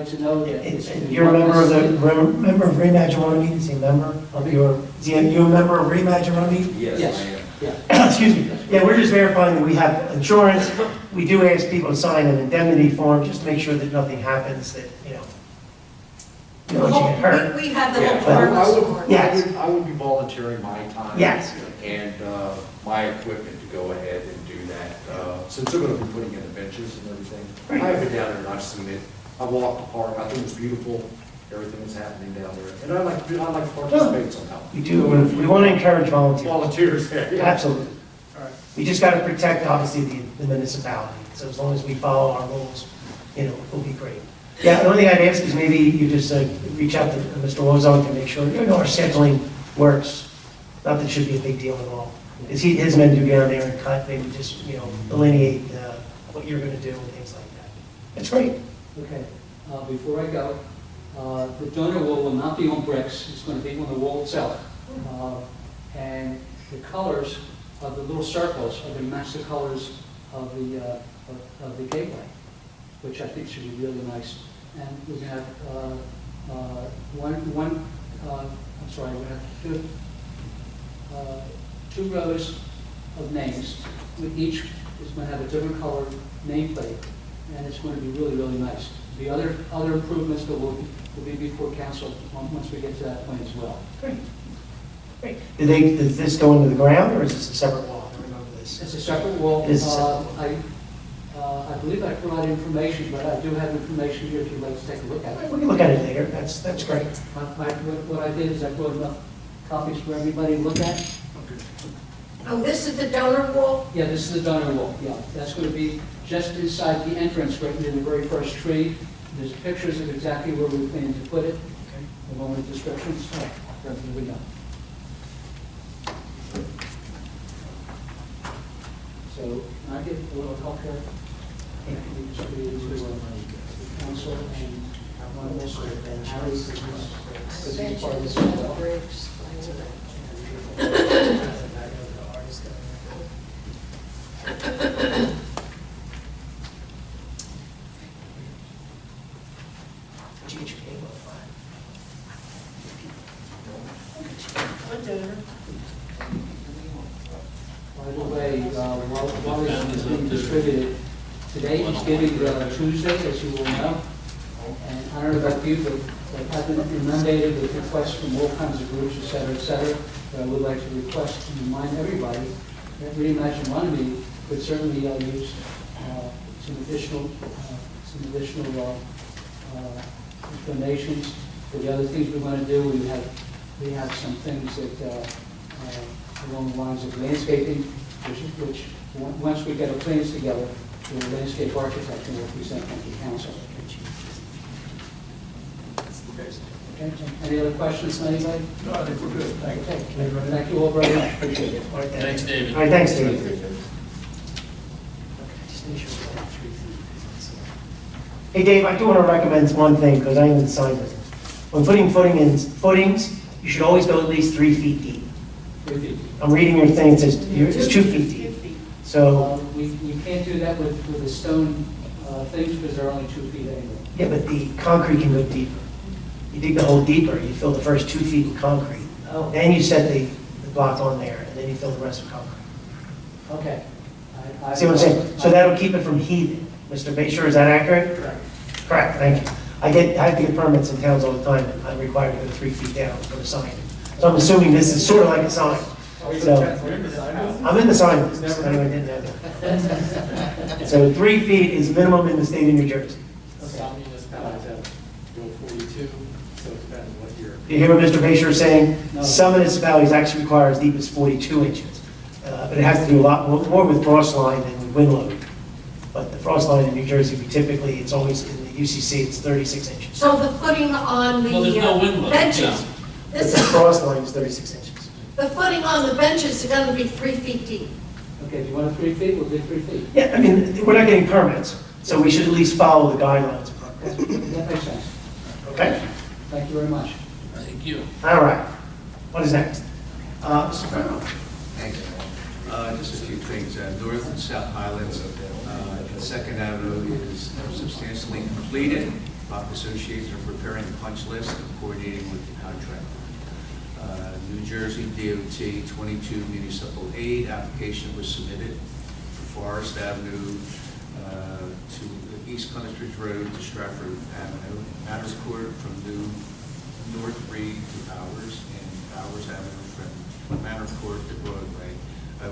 to know that it's going to be. You're a member of Reimagine Runnemede? Is he a member of your? Is he you a member of Reimagine Runnemede? Yes. Yeah. Excuse me. Yeah, we're just verifying that we have insurance. We do ask people to sign an indemnity form, just to make sure that nothing happens that, that you get hurt. We have the Yeah, whole but- harmless I form. Yes. I would be volunteering my time. Yes. And my equipment to go ahead and do that, since they're gonna be putting in the benches and everything. Right. I have been down there and I've seen it. I walked the park, I think it's beautiful, everything that's happening down there. And I like to participate somehow. We do, we want to encourage volunteers. Volunteers, yeah. Absolutely. All right. We just got to protect, obviously, the municipality. So as long as we follow our rules, it'll be great. Yeah, the only thing I'd ask is maybe you just reach out to Mr. Wozon to make sure, our scheduling works. Not that it should be a big deal at all. Because his men do get on there and cut, maybe just, delineate what you're going to do and things like that. That's great. Okay, before I go, the donor wall will not be on bricks, it's going to be on the wall itself. And the colors of the little circles are going to match the colors of the gateway, which I think should be really nice. And we're going to have we're going to have two rows of names. Each is going to have a different colored nameplate, and it's going to be really, really nice. The other improvements that will be before council once we get to that point as well. Great. Great. Does this go into the ground, or is this a separate wall? I remember this. It's a separate wall. It is a separate wall. I believe I provided information, but I do have information here if you'd like to take a look at it. We can look at it later. That's great. What I did is I brought enough copies for everybody to look at. Oh, this is the donor wall? Yeah, this is the donor wall, yeah. That's going to be just inside the entrance, right near the very first tree. There's pictures of exactly where we plan to put it, along with descriptions. All right, here we go. So, can I get a little help here? To council and I want to also Harry, because he's part of this as well. By the way, while this is being distributed, today is Giving Tuesday, as you will know. And I don't know about you, but I've been inundated with requests from all kinds of groups, et cetera. But I would like to request and remind everybody that Reimagine Runnemede could certainly use some additional donations for the other things we want to do. We have some things that along the lines of landscaping, which once we get our plans together, the landscape architect can represent them to council. Okay. Any other questions from anybody? No, I think we're good. Thank you. Okay. Thank you all very much. Appreciate it. All right, Thanks, David. All right, thanks, David. Hey, Dave, I do want to recommend one thing, because I am in the sign business. When putting footings, you should always go at least 3 feet deep. 3 feet. I'm reading your thing, it says it's 2 feet deep. So, We can't do that with the stone things because they're only 2 feet anyway. yeah, but the concrete can go deeper. You dig the hole deeper, you fill the first 2 feet with concrete. Oh. Then you set the block on there, and then you fill the rest with concrete. Okay. See what I'm saying? So that'll keep it from heaving. Mr. Bayshore, is that accurate? Correct. Correct, thank you. I have to get permits in towns all the time, and I'm required to go 3 feet down for a sign. So I'm assuming this is sort of like a sign. So, I'm in the sign business, anyone didn't know that. So 3 feet is minimum in the state of New Jersey. Some municipalities have go 42, so it depends what you're. You hear what Mr. Bayshore is saying? No. Some municipalities actually require as deep as 42 inches. But it has to do a lot more with frost line than with wind load. But the frost line in New Jersey, it's always, in the UCC, it's 36 inches. So the footing on the Well, there's no wind load, benches, yeah. But this the is, frost line is 36 inches. the footing on the benches is gonna be 3 feet deep. Okay, do you want 3 feet? We'll do 3 feet. Yeah, I mean, we're not getting permits, so we should at least follow the guidelines. That makes sense. Okay? Thank you very much. Thank you. All right. What is next? Mr. Farrell. Thank you. Just a few things. North and South Highlands, and Second Avenue is substantially completed. Associations are preparing the punch list and coordinating with the contractor. New Jersey DOT 22 municipal aid application was submitted for Forest Avenue to East Connors Ridge Road to Stratford Avenue, Matters Court from North Reed to Bowers, and Bowers Avenue from Manor Court to Broadway.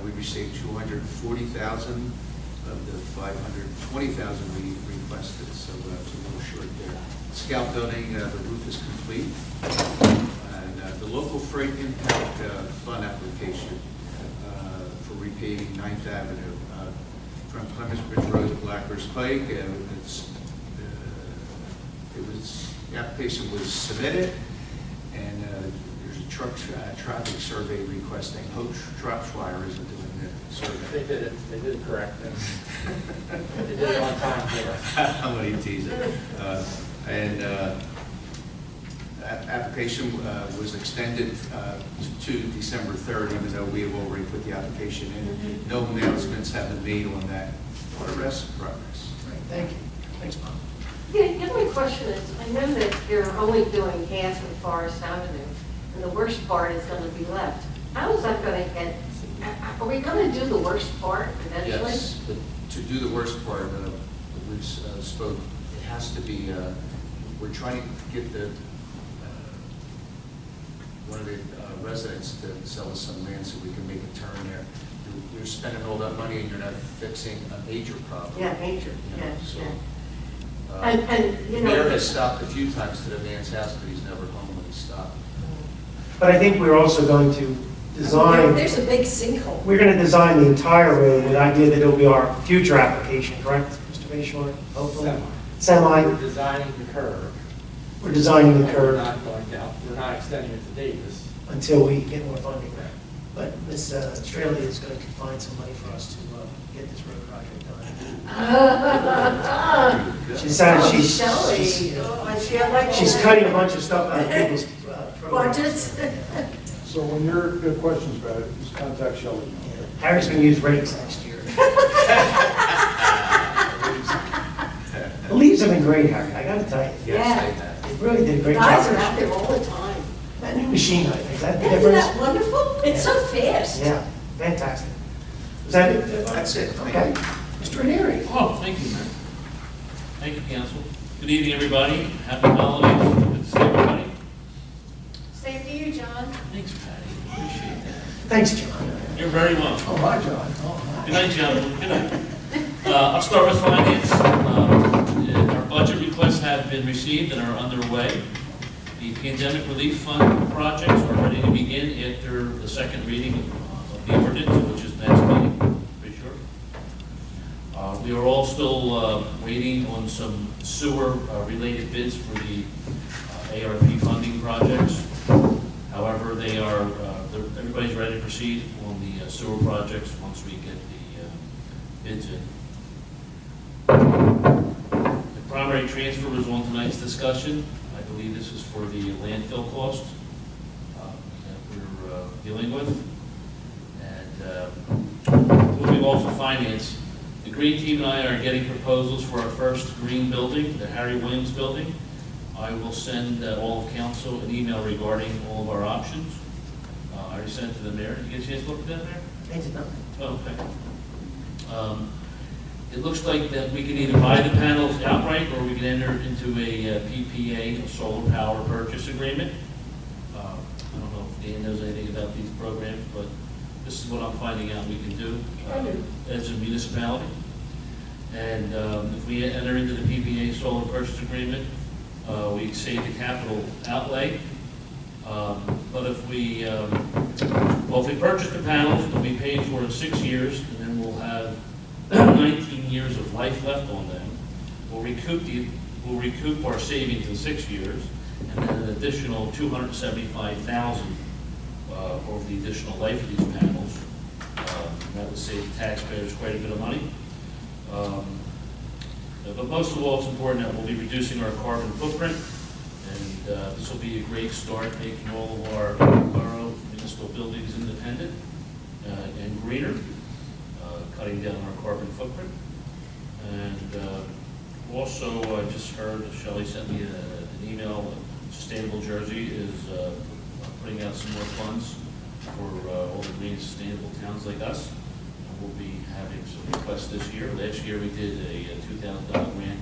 We received 240,000 of the 520,000 we requested, so it's a little short there. Scout Building, the roof is complete. And the local freight impact fund application for repaving 9th Avenue from Clemens Ridge Road to Blackbird's Pike. The application was submitted, and there's a traffic survey requesting. Hope Schreier isn't doing the survey. They did it correct. They did it on time for us. I'm going to tease it. Application was extended to December 3rd, even though we have already put the application in. No announcements have been made on that. What the rest of progress. Right, thank you. Thanks, Bob. Yeah, my question is, I know that you're only doing half of Forest Avenue, and the worst part is going to be left. How is that going to get, are we going to do the worst part eventually? Yes, but to do the worst part, we spoke, it has to be, we're trying to get one of the residents to sell us some land so we can make a turn there. You're spending all that money and you're not fixing a major problem. Yeah, major, You know, yeah, so, yeah. The mayor has stopped a few times to the man's house, but he's never home when he stopped. But I think we're also going to design, There's a big sinkhole. we're going to design the entire road with the idea that it'll be our future application, correct, Mr. Bayshore? Hopefully. Semi. We're designing the curve. We're designing the We're curve not going down, we're not extending it to Davis. until we get more funding. But Ms. Straley is going to find some money for us to get this road project done. She decided she's cutting a bunch of stuff out of people's Budgets. So when you have questions about it, just contact Shelley. Harry's going to use rakes next year. The leaves have been great, Harry, I got to tell you. Yeah. They really did a great job. Guys are out there all the time. That new machine, I think, is that the Isn't difference? that wonderful? It's so fast. Yeah, fantastic. Is that it? That's it. Okay. Mr. Ranieri. Oh, thank you, Mayor. Thank you, council. Good evening, everybody. Happy holidays. Good to see everybody. Same to you, John. Thanks, Patty. Appreciate that. Thanks, John. You're very welcome. Oh, hi, John. Oh, hi. Good night, gentlemen. Good night. I'll start with finance. Our budget requests have been received and are underway. The pandemic relief fund projects are ready to begin after the second reading of the ordinance, which is next meeting, pretty sure. We are all still waiting on some sewer-related bids for the ARP funding projects. However, they are, everybody's ready to proceed on the sewer projects once we get the bids in. The primary transfer was on tonight's discussion. I believe this is for the landfill costs that we're dealing with. And moving on for finance, the green team and I are getting proposals for our first green building, the Harry Williams building. I will send all of council an email regarding all of our options. I already sent it to the mayor. Did you get a chance to look at that, Mayor? I did not. Oh, okay. It looks like that we can either buy the panels outright or we can enter into a PPA, a solar power purchase agreement. I don't know if Dan knows anything about these programs, but this is what I'm finding out we can do as a municipality. And if we enter into the PPA solar purchase agreement, we save the capital outlay. But if we purchase the panels, they'll be paid for in 6 years, and then we'll have 19 years of life left on them. We'll recoup our savings in 6 years, and then an additional $275,000 over the additional life of these panels. That would save the taxpayers quite a bit of money. But most of all, it's important that we'll be reducing our carbon footprint, and this will be a great start making all of our borough municipal buildings independent and greener, cutting down our carbon footprint. And also, I just heard Shelley sent me an email. Sustainable Jersey is putting out some more funds for all the green sustainable towns like us. We'll be having some requests this year. Last year, we did a $2,000 grant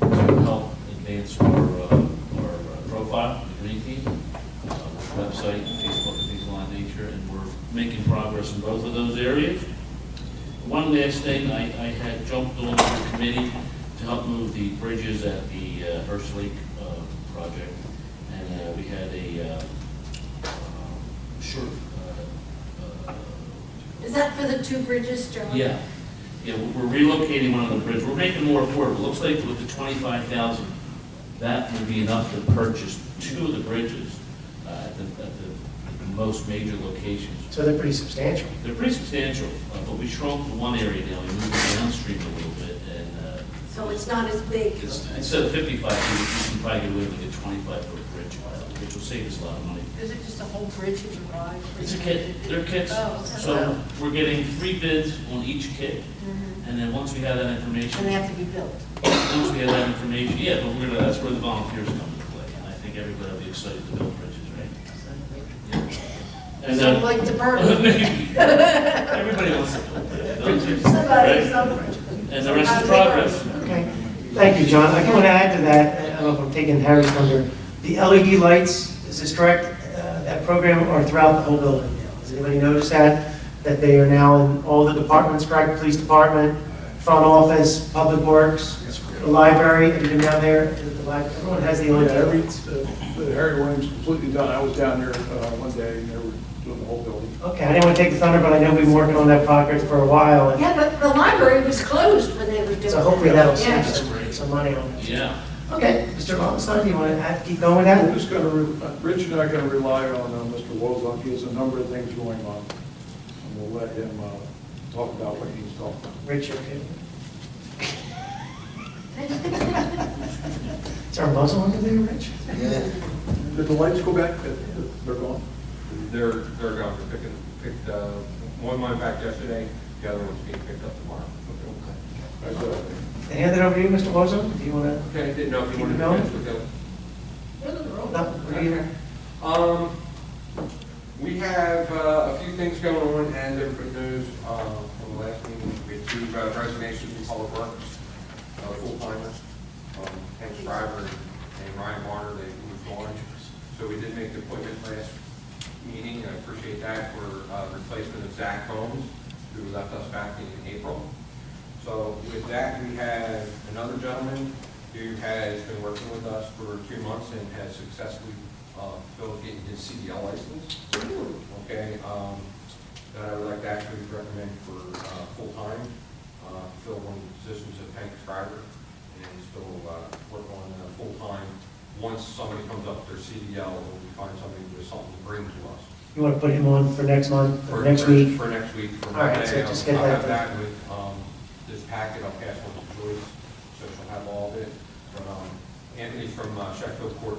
to help advance our profile, the green team, website, Facebook, and things of that nature, and we're making progress in both of those areas. One last thing, I had jumped on the committee to help move the bridges at the Hearst Lake project, and we had a short. Is that for the two bridges, Joe? Yeah, we're relocating one of the bridges. We're making it more affordable. Looks like with the 25,000, that would be enough to purchase two of the bridges at the most major locations. So they're pretty substantial. They're pretty substantial, but we shrunk one area now. We moved it downstream a little bit, and So it's not as big. instead of 55 feet, you can probably get away with a 25-foot bridge, which will save us a lot of money. Is it just a whole bridge that you buy? It's a kit. They're kits. Oh, okay. So we're getting 3 bids on each kit, and then once we have that information. And they have to be built. Once we have that information, yeah, but that's where the volunteers come into play, and I think everybody will be excited to build bridges, right? Yeah. And So like the Borough. everybody wants to build bridges, right? And the rest is progress. Okay. Thank you, John. I want to add to that, I don't know if I'm taking Harry's thunder. The LED lights, is this correct? That program are throughout the whole building now. Has anybody noticed that? That they are now in all the departments, correct? Police department, front office, public works, the library, have you been down there? Everyone has the Yeah, LED. Harry Williams completely done. I was down there one day and they were doing the whole building. Okay, I didn't want to take the thunder, but I know we've been working on that project for a while. and Yeah, but the library was closed when they were doing it. So hopefully that'll Yeah. save some money on it. Yeah. Okay, Mr. Valentine, do you want to keep going with that? We're just going to, Rich and I are going to rely on Mr. Wozok. He has a number of things going on. And we'll let him talk about what he's talking about. Rich, okay? Is there a muzzle under there, Rich? Did the lights go back? They're gone? They're gone, picked, one went back yesterday, the other one's being picked up tomorrow. I hand it over to you, Mr. Wozo. Do you want to? Okay, I didn't know if you Keep wanted it to going? finish with them. No, we're here. We have a few things going on, and there's good news from the last meeting. We had 2 resignations in public works, full-timers, Hank Schreiber and Ryan Warner. They moved on. So we did make the appointment last meeting, and I appreciate that, for replacement of Zach Holmes, who left us back in April. So with that, we have another gentleman who has been working with us for 2 months and has successfully filled getting his CDL license. Okay, that I would like to actually recommend for full-time, fill one of the positions of Hank Schreiber, and still work on full-time. Once somebody comes up with their CDL, or we find somebody with something to bring to us. You want to put him on for next month, or next week? For next week, for All right, Monday. so just get I'll that have done. that with this packet, I'll pass one to Joyce, so she'll have all of it. But Anthony's from Sheffield Court,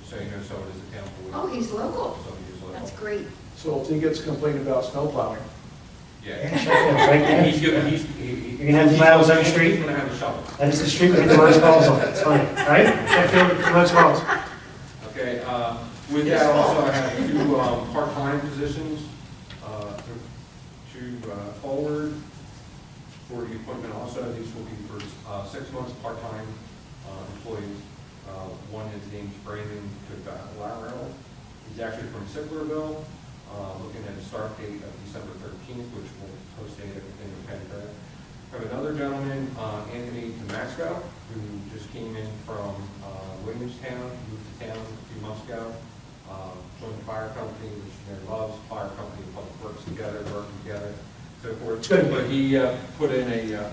so you know, so it is a town board. Oh, he's local. So he's local. That's great. So if he gets a complaint about snow plowing, Yeah. Yeah, Sheffield, right there. He's good, You're gonna have the plows on the street? He's gonna have a shovel. That is the street we get the most calls on. It's funny, right? Sheffield, the most calls. Okay, with that also, I have 2 part-time positions, 2 forward for the appointment also. These will be for 6 months part-time employees. One is named Brandon Larrell. He's actually from Sicklerville, looking at a start date of December 13th, which will post date everything in Penn. I have another gentleman, Anthony Tomasco, who just came in from Williamstown, moved to town a few months ago, joined the fire company, which everyone loves, fire company and public works together, working together, so forth. Good. But he put in a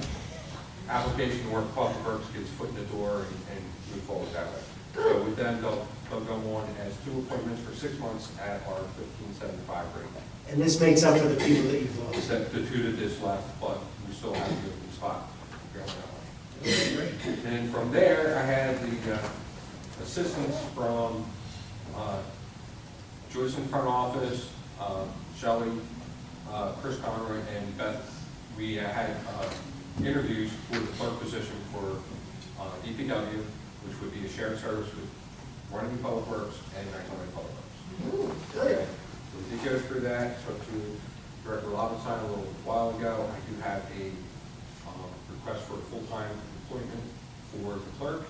application where public works gets foot in the door and move forward that way. So with them, they'll go on as 2 appointments for 6 months at our $15.75 rate. And this makes up for the people that you've lost. Except the 2 that just left, but we still have the open spot. And from there, I had the assistants from Joyce in front office, Shelley, Chris Conroy, and Beth. We had interviews for the clerk position for DPW, which would be a shared service with Runnemede Public Works and Magnolia Public Works. Okay. So we did go through that. that, spoke to Director Lobenstein a little while ago. I do have a request for a full-time appointment for the clerk.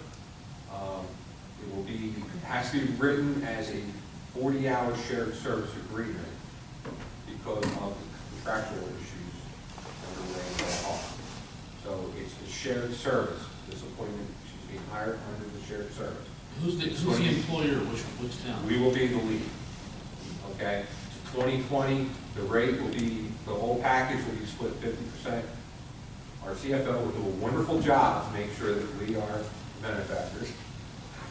It will be, it has to be written as a 40-hour shared service agreement because of the contractual issues that are laying that off. So it's a shared service, this appointment, she's being hired under the shared service. Who's the employer, which town? We will be the lead, okay? 2020, the rate will be, the whole package will be split 50%. Our CFO will do a wonderful job to make sure that we are benefactors.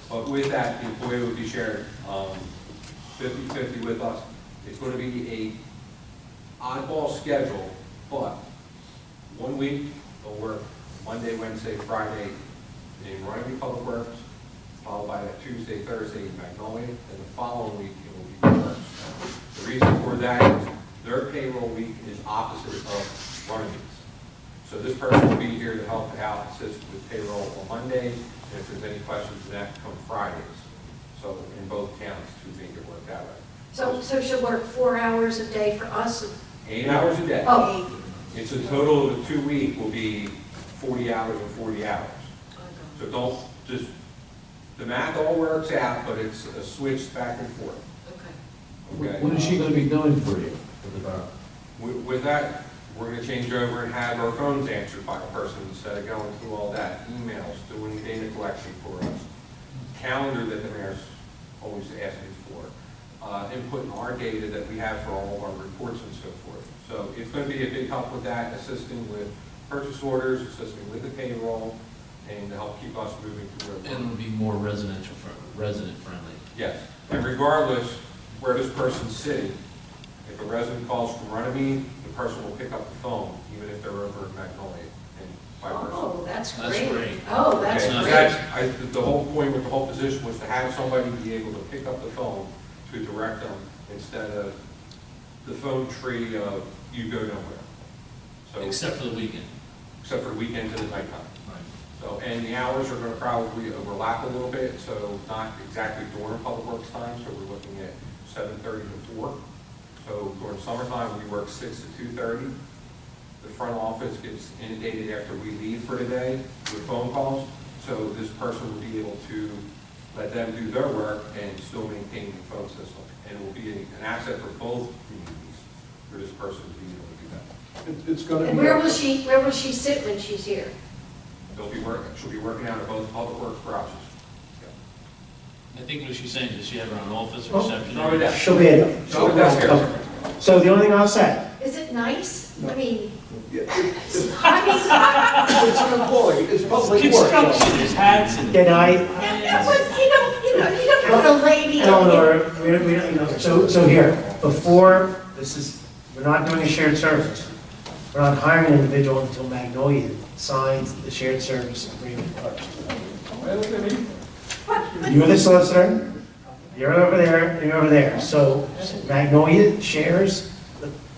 But with that, the employee will be shared 50-50 with us. It's going to be a oddball schedule, but 1 week they'll work Monday, Wednesday, Friday in Runnemede Public Works, followed by that Tuesday, Thursday in Magnolia, and the following week it will be Works. The reason for that is their payroll week is opposite of Runnemede's. So this person will be here to help out, assist with payroll on Mondays, and if there's any questions, that come Fridays. So in both towns, to make it work that way. So she'll work 4 hours a day for us? 8 hours a day. Oh. It's a total of a 2 week will be 40 hours and 40 hours. So don't just, the math all works out, but it's a switch back and forth. Okay. What is she going to be doing for you, for the borough? With that, we're going to change over and have our phones answered by a person instead of going through all that. Emails, doing data collection for us. Calendar that the mayor's always asking for. Inputting our data that we have for all of our reports and so forth. So it's going to be a big help with that, assisting with purchase orders, assisting with the payroll, and to help keep us moving through. And it'll be more resident friendly. Yes, and regardless where this person's sitting, if a resident calls from Runnemede, the person will pick up the phone, even if they're over in Magnolia, and vice versa. Oh, that's That's great. great. Oh, that's Okay, great. the whole point with the whole position was to have somebody be able to pick up the phone to direct them instead of the phone tree of you go nowhere. So Except for the weekend. Except for the weekends and the nighttime. Right. So, and the hours are going to probably overlap a little bit, so not exactly during public works time, so we're looking at 7:30 to 4. So during summertime, we work 6 to 2:30. The front office gets inundated after we leave for the day with phone calls, so this person will be able to let them do their work and still maintain the phone system. And it will be an asset for both communities for this person to be able to do that. It's going to And be. where will she sit when she's here? She'll be working out of both public works garages. I think what she's saying is she have her own office or reception. No, it She'll be in. No, that's here. Okay. So the only thing I'll say, Is it nice? I mean, It's an employee, it's public work. Construction, there's hats and. can I, that was, you don't put a lady in. Eleanor, we don't, you know, so here, before, we're not doing a shared service. We're not hiring an individual until Magnolia signs the shared service agreement first. You're the solicitor, you're over there, and you're over there. So Magnolia shares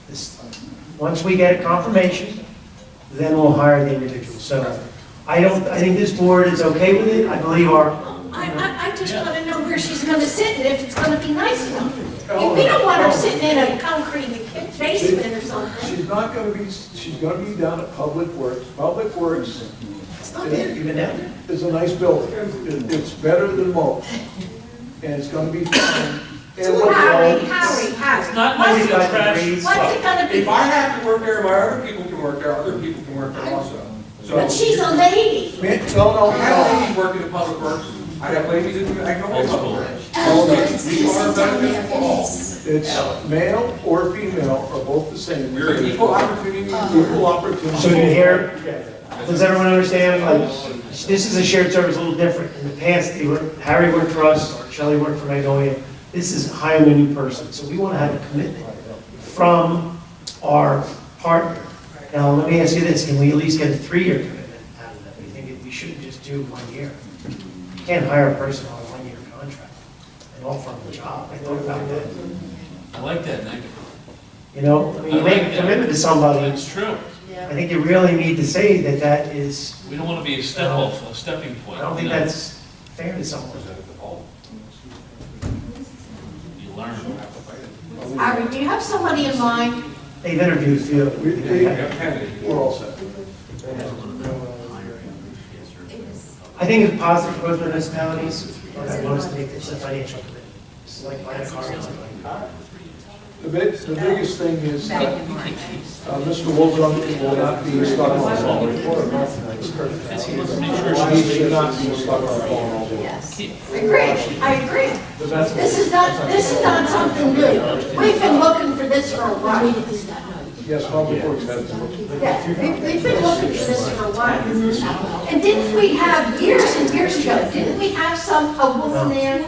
this. Once we get a confirmation, then we'll hire the individual. So I think this board is okay with it. I believe I just want to know where she's going to sit and if it's going to be nice enough. We don't want her sitting in a concrete basement or something. She's not going to be, she's going to be down at Public Works. Public Works it's not bad. You've been down there. is a nice building. It's better than most. And it's going to be fun. Harry. It's not Nobody's nice got to trash. degrees. What's it going to be? If I have to work there, my other people can work there, other people can work there also. So But she's a lady. No, I have ladies working in public works. I have ladies in the Agnolia Public Works. We are benefit for all. It's male or female are both the same. We're an equal opportunity. Equal opportunity. So you hear, does everyone understand? Like, this is a shared service, a little different. In the past, Harry worked for us, Shelley worked for Magnolia. This is hiring a new person. So we want to have a commitment from our partner. Now, let me ask you this, can we at least get a 3-year commitment out of that? We think we shouldn't just do 1 year. You can't hire a person on a 1-year contract and offer them a job. I thought about that. I like that, Nick. You know, I mean, you make a commitment to somebody. It's true. I think you really need to say that is, We don't want to be a stepping point. I don't think that's fair to someone. You learn. Aaron, do you have somebody in mind? They've interviewed a few. We're all set. I think it's positive for both municipalities, but I want us to make this a financial commitment. This is like buying a car. The biggest thing is that Mr. Wolzon will not be stuck on the phone. He should not be stuck on the phone all day. Yes. I agree. This is not something new. We've been looking for this for a while. Yes, public works has to look. Yeah, we've been looking for this for a while. And didn't we have, years and years ago, didn't we have a woman there?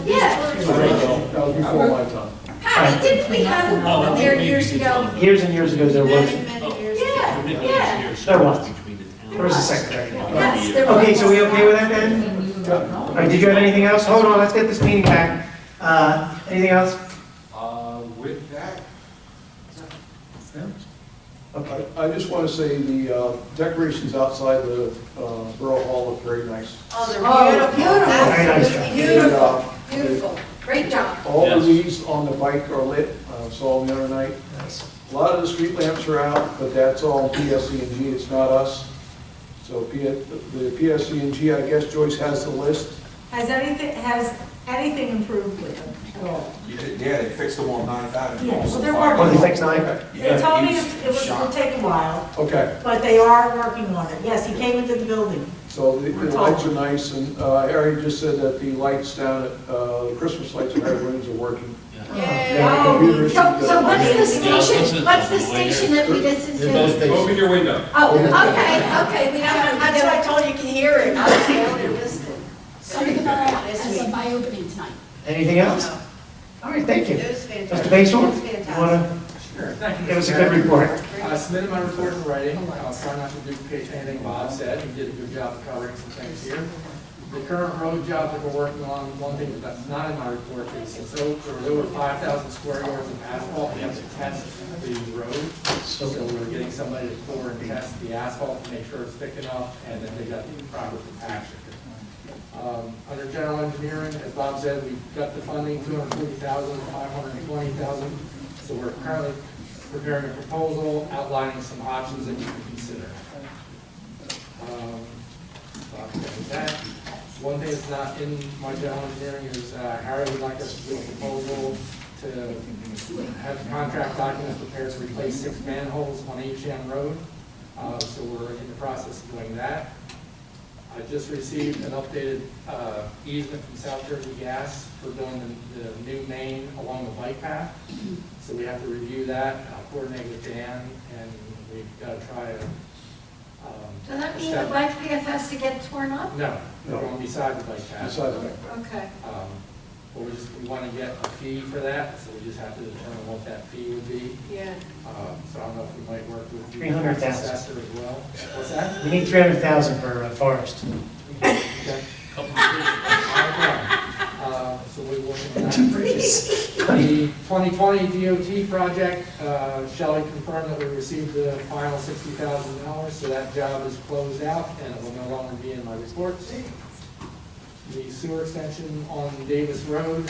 Yeah. That was before my time. Patty, didn't we have a woman there years ago? Years and years ago, there was. Yeah, yeah. There was. There was a secretary. Yes, there was. Okay, so we okay with that then? All right, did you have anything else? Hold on, let's get this meeting back. Anything else? With that, Okay. I just want to say the decorations outside the Borough Hall look very nice. Oh, they're beautiful. Very nice. Beautiful, beautiful. Great job. All the leaves on the bike are lit, saw them the other night. Nice. A lot of the street lamps are out, but that's all PSC&G, it's not us. So the PSC&G, I guess Joyce has the list. Has anything improved with them at all? Yeah, they fixed them on 9th Avenue. Yeah, well, they're Oh, working. they fixed 9? They told me it would take a while, Okay, but they are working on it. Yes, he came into the building. so the lights are nice, and Harry just said that the lights down at, the Christmas lights at Harry Williams are working. Yeah, the computer issues, So what's the station, that we listen to? open your window. Oh, okay, we don't, that's what I told you, you can hear it. I was able to listen. Something about as a by opening tonight. Anything else? All right, thank you. It was fantastic. Mr. Basil, It was you fantastic. want to Sure, thank you. give us a good report? I submitted my report in writing. I'll try not to duplicate anything Bob said. He did a good job of covering some things here. The current road job that we're working on, one thing that's not in my report is since there was over 5,000 square yards of asphalt, we have to test the road. So we're getting somebody to pour and test the asphalt to make sure it's thick enough, and then they got the proper compaction. Under general engineering, as Bob said, we got the funding, 240,000, 520,000. So we're currently preparing a proposal outlining some options that you can consider. That. One thing that's not in my general engineering is Harry would like us to do a proposal to have the contract documents prepared to replace 6 manholes on HM Road. So we're in the process of doing that. I just received an updated easement from South Jersey Gas for doing the new main along the bike path. So we have to review that, coordinate with Dan, and we've got to try to. Does that mean the bike path has to get torn up? No, we're going beside the bike path. Beside the bike path. Okay. But we want to get a fee for that, so we just have to determine what that fee would be. Yeah. So I don't know if we might work with the 300,000. assessor as well. What's that? We need 300,000 for forest. Okay. So we will. The 2020 DOT project, Shelley confirmed that we received the final $60,000, so that job is closed out and it will no longer be in my reports. The sewer extension on Davis Road,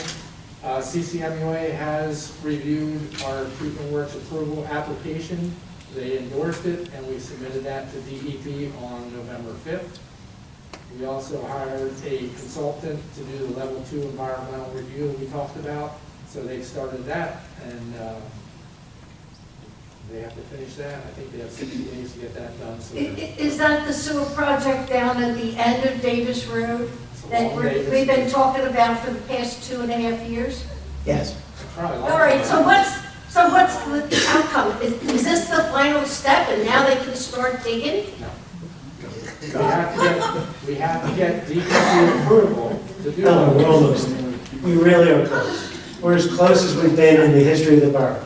CCMUA has reviewed our treatment works approval application. They endorsed it and we submitted that to DEP on November 5th. We also hired a consultant to do the level 2 environmental review that we talked about. So they've started that, and they have to finish that. I think they have 60 days to get that done. So Is that the sewer project down at the end of Davis Road that along Davis. we've been talking about for the past 2.5 years? Yes. Probably All right, so what's the outcome? Is this the final step and now they can start digging? We have to get DEP approval to do No, we're that. almost there. We really are close. We're as close as we've been in the history of the borough.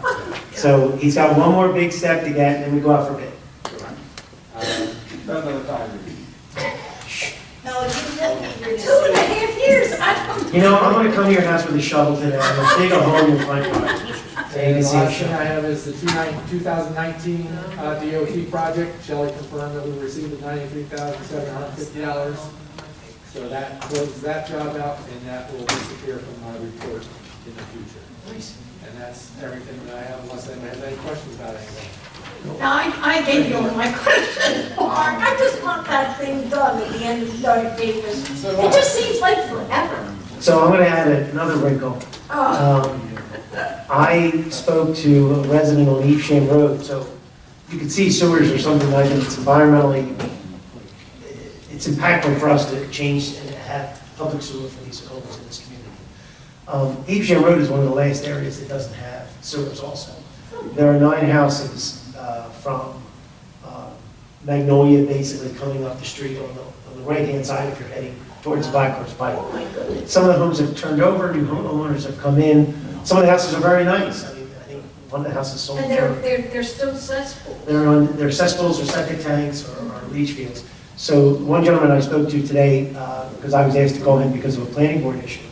So he's got one more big step to get, and then we go out for bid. Another time. No, it's 2.5 years. You know, I'm gonna come to your house with a shovel today, I'm gonna dig a hole in your front yard. So you And can the see last it. thing I have is the 2019 DOT project. Shelley confirmed that we received the $93,750. So that closes that job out, and that will disappear from my report in the future. And that's everything that I have, unless anyone has any questions about anything. Now, I gave you all my questions, Mark. I just want that thing done at the end of the day. It just seems like forever. So I'm going to add another wrinkle. I spoke to a resident on Evesham Road, so you can see sewers or something like that. It's environmentally, it's impactful for us to change and have public sewer for these homes in this community. Evesham Road is one of the last areas that doesn't have sewers also. There are 9 houses from Magnolia basically coming up the street on the right-hand side if you're heading towards Black Horse Pike. Some of the homes have turned over, new homeowners have come in. Some of the houses are very nice. I mean, I think one of the houses sold And they're still cesspools. they're cesspools or septic tanks or leach fields. So one gentleman I spoke to today, because I was asked to call him because of a planning board issue,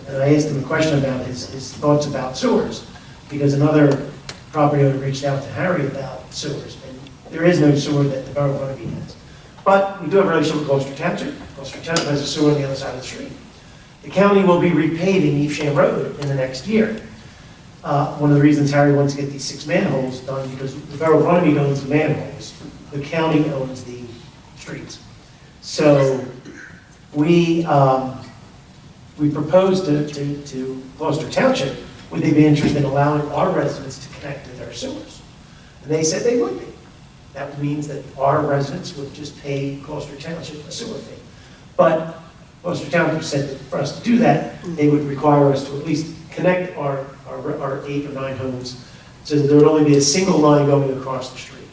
and I asked him a question about his thoughts about sewers, because another property owner reached out to Harry about sewers, and there is no sewer that the Borough of Runnemede has. But we do have a relationship with Gloucester Township. Gloucester Township has a sewer on the other side of the street. The county will be repaving Evesham Road in the next year. One of the reasons Harry wants to get these 6 manholes done, because the Borough of Runnemede owns the manholes. The county owns the streets. So we proposed to Gloucester Township, would they be interested in allowing our residents to connect to their sewers? And they said they would be. That means that our residents would just pay Gloucester Township a sewer fee. But Gloucester Township said that for us to do that, they would require us to at least connect our 8 or 9 homes so that there would only be a single line going across the street.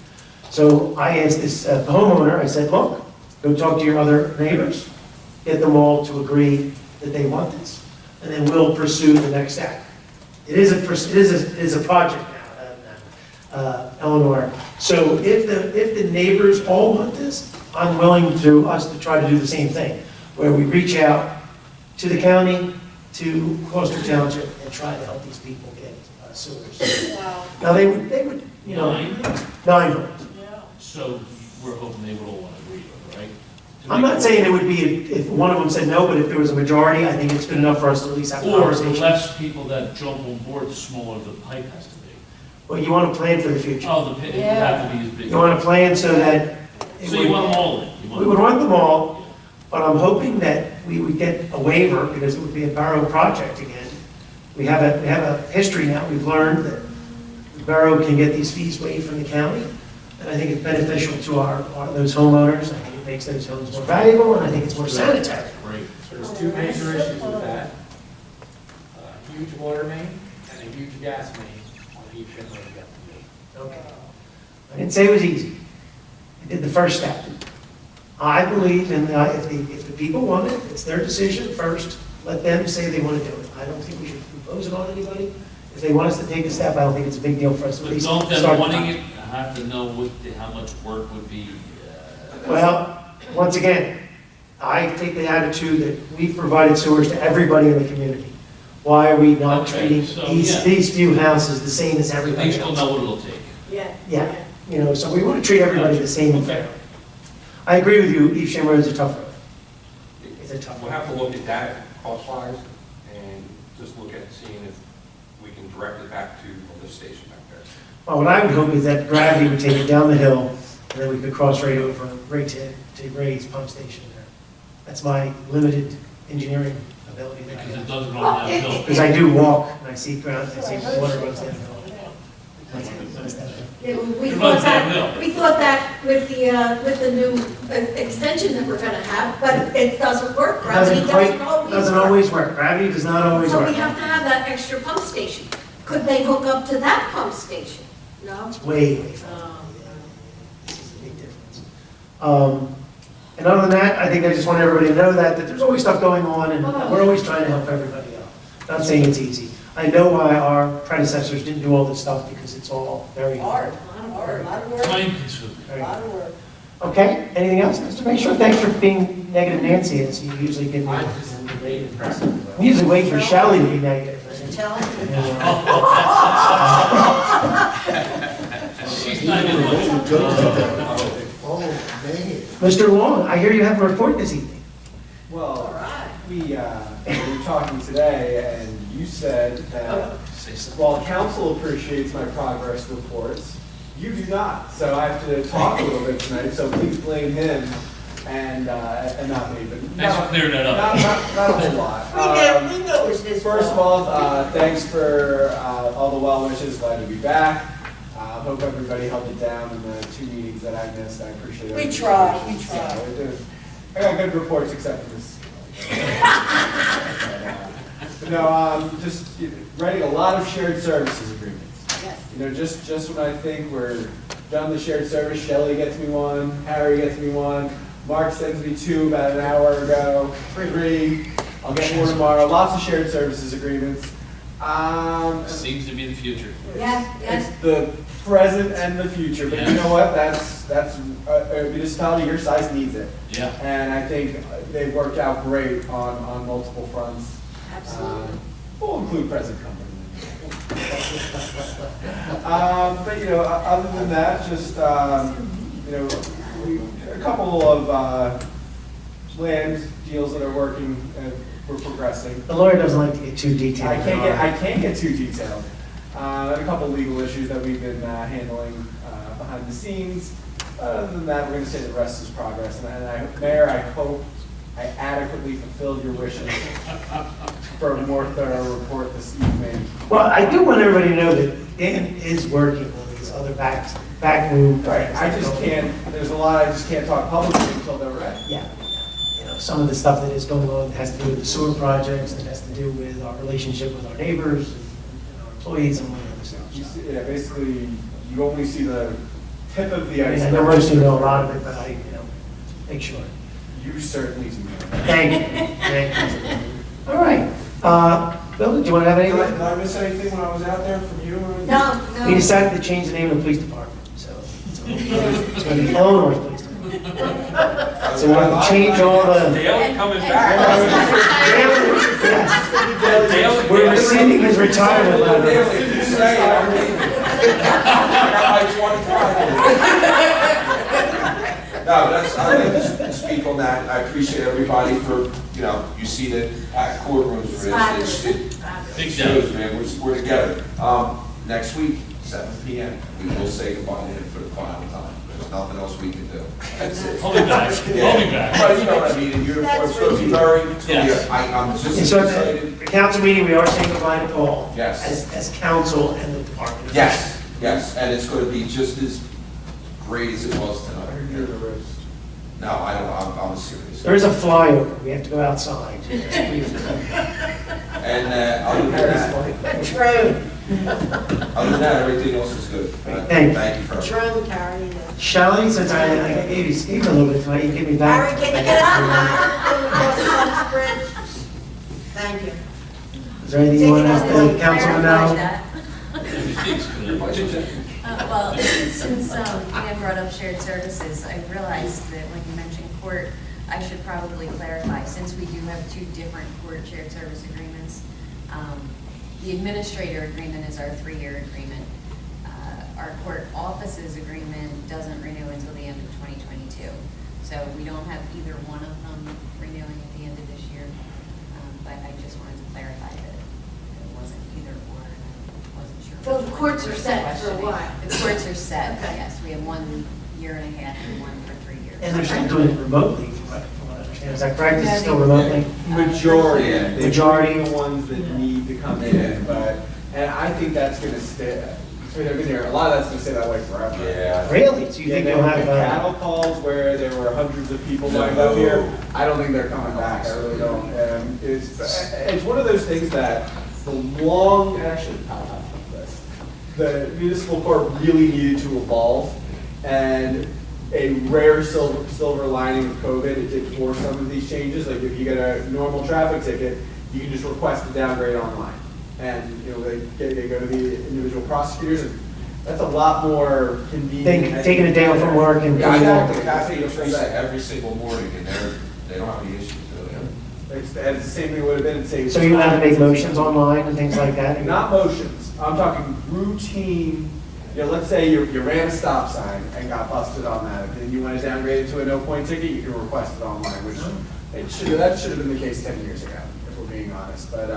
So I asked this homeowner, I said, look, go talk to your other neighbors, get them all to agree that they want this, and then we'll pursue the next step. It is a project now, Eleanor. So if the neighbors all want this, I'm willing to us to try to do the same thing, where we reach out to the county, to Gloucester Township, and try to help these people get sewers. Wow. Now they would, you know, 9 homes. So we're hoping they would all want to agree, right? I'm not saying it would be if one of them said no, but if there was a majority, I think it's good enough for us to at least have a Or the conversation. less people that jump on board, the smaller the pipe has to be. Well, you want to plan for the future. Oh, the pit would have to be as big. You want to plan so that. So you want them all in? We would want them all, but I'm hoping that we would get a waiver because it would be a borough project again. We have a history now. We've learned that the borough can get these fees waived from the county. And I think it's beneficial to those homeowners. I think it makes those homes more valuable, and I think it's more sanitary. Great. There's 2 major issues with that. A huge water main and a huge gas main on Evesham Road. Okay. I didn't say it was easy. I did the first step. I believe in if the people want it, it's their decision first. Let them say they want to do it. I don't think we should impose it on anybody. If they want us to take a step, I don't think it's a big deal for us to at But least don't start them the wanting process. it, have to know how much work would be. Well, once again, I take the attitude that we've provided sewers to everybody in the community. Why are we not Okay, treating so, these yeah. few houses the same as They everybody still else? know what it'll take. Yeah. Yeah, you know, so we want to treat everybody the same and fair. I agree with you, Evesham Road is a tough road. It's a tough We'll road. have to look at that cost-wise and just look at seeing if we can direct it back to the lift station back there. Well, what I would hope is that gravity would take it down the hill, and then we could cross right over, right to Ray's pump station there. That's my limited engineering ability there. Because it does run downhill. Because I do walk, and I see ground, I see water runs downhill. Yeah, we thought that with the new extension that we're gonna have, but it doesn't work. Gravity Doesn't always work. Gravity does not always So we work. have to have that extra pump station. Could they hook up to that pump station? No? It's way Oh. This is a big difference. And other than that, I think I just want everybody to know that there's always stuff going on, and we're always trying to help everybody out. Not saying it's easy. I know why our predecessors didn't do all this stuff, because it's all very hard. Time consuming. Okay, anything else, Mr. Bayshore? Thanks for being negative Nancy, as you usually give me. I'm just very impressed. I'm usually waiting for Shelley to be negative. She's not even Oh, Mr. Long, I hear you have a report this evening. Well, we were talking today, and you said that Say something. while council appreciates my progress reports, you do not. So I have to talk a little bit tonight, so please blame him and not me. But Thanks for clearing that up. Not a whole lot. We know it's his First of fault. all, thanks for all the well wishes. Glad to be back. Hope everybody held it down in the 2 meetings that I missed. I appreciate it. We tried. I got good reports except for this. But no, just writing a lot of shared services agreements. Yes. You know, just when I think we're done the shared service, Shelley gets me one, Harry gets me one, Mark sends me 2 about an hour ago, 3. I'll get more tomorrow. Lots of shared services agreements. Seems to be the future. Yes, It's the present and the future, but you know what? That's a municipality your size needs it. Yeah. And I think they've worked out great on multiple fronts. Absolutely. We'll include present company. But you know, other than that, just you know, a couple of land deals that are working. We're progressing. The lawyer doesn't like to get too detailed. I can't get too detailed. And a couple legal issues that we've been handling behind the scenes. Other than that, we're going to say the rest is progress. And Mayor, I hope I adequately fulfilled your wishes for a more thorough report this evening. Well, I do want everybody to know that Dan is working on these other back room. Right, I just can't, there's a lot I just can't talk publicly until they're ready. Yeah. You know, some of the stuff that is going on has to do with the sewer projects, that has to do with our relationship with our neighbors and our employees and all that other stuff. You see, yeah, basically, you only see the tip of the I mean, I iceberg. know most of you know a lot of it, but I, make sure. You certainly do. Thank you. Thank you. All right. Bill, do you want to have anything? Did I miss anything when I was out there from you? Or No. We decided to change the name of the police department, so it's going to be Eleanor's Police Department. So we're going to change all the. Dale coming back. Yes. We're rescinding his retirement letter. Dale, you say it, I'm leaving. I got my 25. No, I'd like to speak on that. I appreciate everybody for, you see that at courtrooms for this. It shows, man, we're together. Next week, 7 p.m., we will say goodbye to him for the final time. There's nothing else we can do. That's it. I'll be back. I'll be back. But you know what I mean, in uniform, it's going to be very, I'm just And so excited. at the council meeting, we are saying goodbye to Paul. Yes. As council and the department. Yes, and it's going to be just as great as it was tonight. No, I don't, I'm serious. There is a flyover. We have to go outside. And other than that, True. other than that, everything else is good. Thank you for everything. True, Carrie. Shelley, since I gave you Steve a little bit tonight, you give me back. Carrie, can you get us a bridge? Thank you. Is there anything you want us to councilman now? Well, since Ian brought up shared services, I realized that when you mentioned court, I should probably clarify, since we do have 2 different court shared service agreements. The administrator agreement is our 3-year agreement. Our court offices agreement doesn't renew until the end of 2022. So we don't have either one of them renewing at the end of this year. But I just wanted to clarify that it wasn't either or, and I wasn't sure. So the courts are set for a while? The courts are set, Okay. yes. We have 1 year and a half and 1 for 3 years. And they're still doing it remotely, from what I understand. Is that correct? It's still remotely? Majority. Yeah. Majority of the ones that need to come in, and I think that's going to stay. I mean, I've been here, a lot of that's going to stay that way forever. Yeah. Really? So you think there you'll have have, been cattle calls where there were hundreds of people lined up here. I don't think they're coming back. I really don't. It's one of those things that the municipal court really needed to evolve, and a rare silver lining of COVID, it did force some of these changes. Like if you get a normal traffic ticket, you can just request a downgrade online. And they go to the individual prosecutors, and that's a lot more convenient. taking a day off from work and. Yeah, I talk to Kathy and Teresa every single morning, and they don't have any issues really. It's the same thing it would have been. So you're allowed to make motions online and things like that? Not motions. I'm talking routine. Let's say you ran a stop sign and got busted on that, and you want to downgrade it to a no-point ticket, you can request it online, which that should have been the case 10 years ago, if we're being honest. But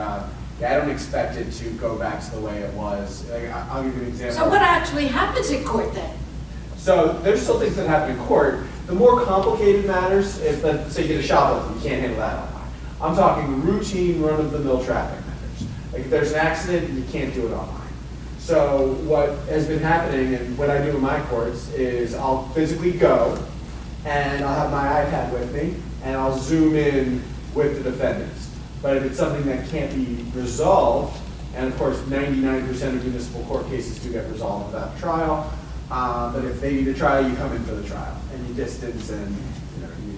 Yeah, I don't expect it to go back to the way it was. Like, I'll give you an example. So what actually happens in court then? So there's still things that happen in court. The more complicated matters, if let's say you get a shoplifting, you can't handle that online. I'm talking routine run-of-the-mill traffic matters. Like if there's an accident, you can't do it online. So what has been happening, and what I do in my courts, is I'll physically go, and I'll have my iPad with me, and I'll zoom in with the defendants. But if it's something that can't be resolved, and of course 99% of municipal court cases do get resolved without trial, but if they need a trial, you come in for the trial, and you distance, and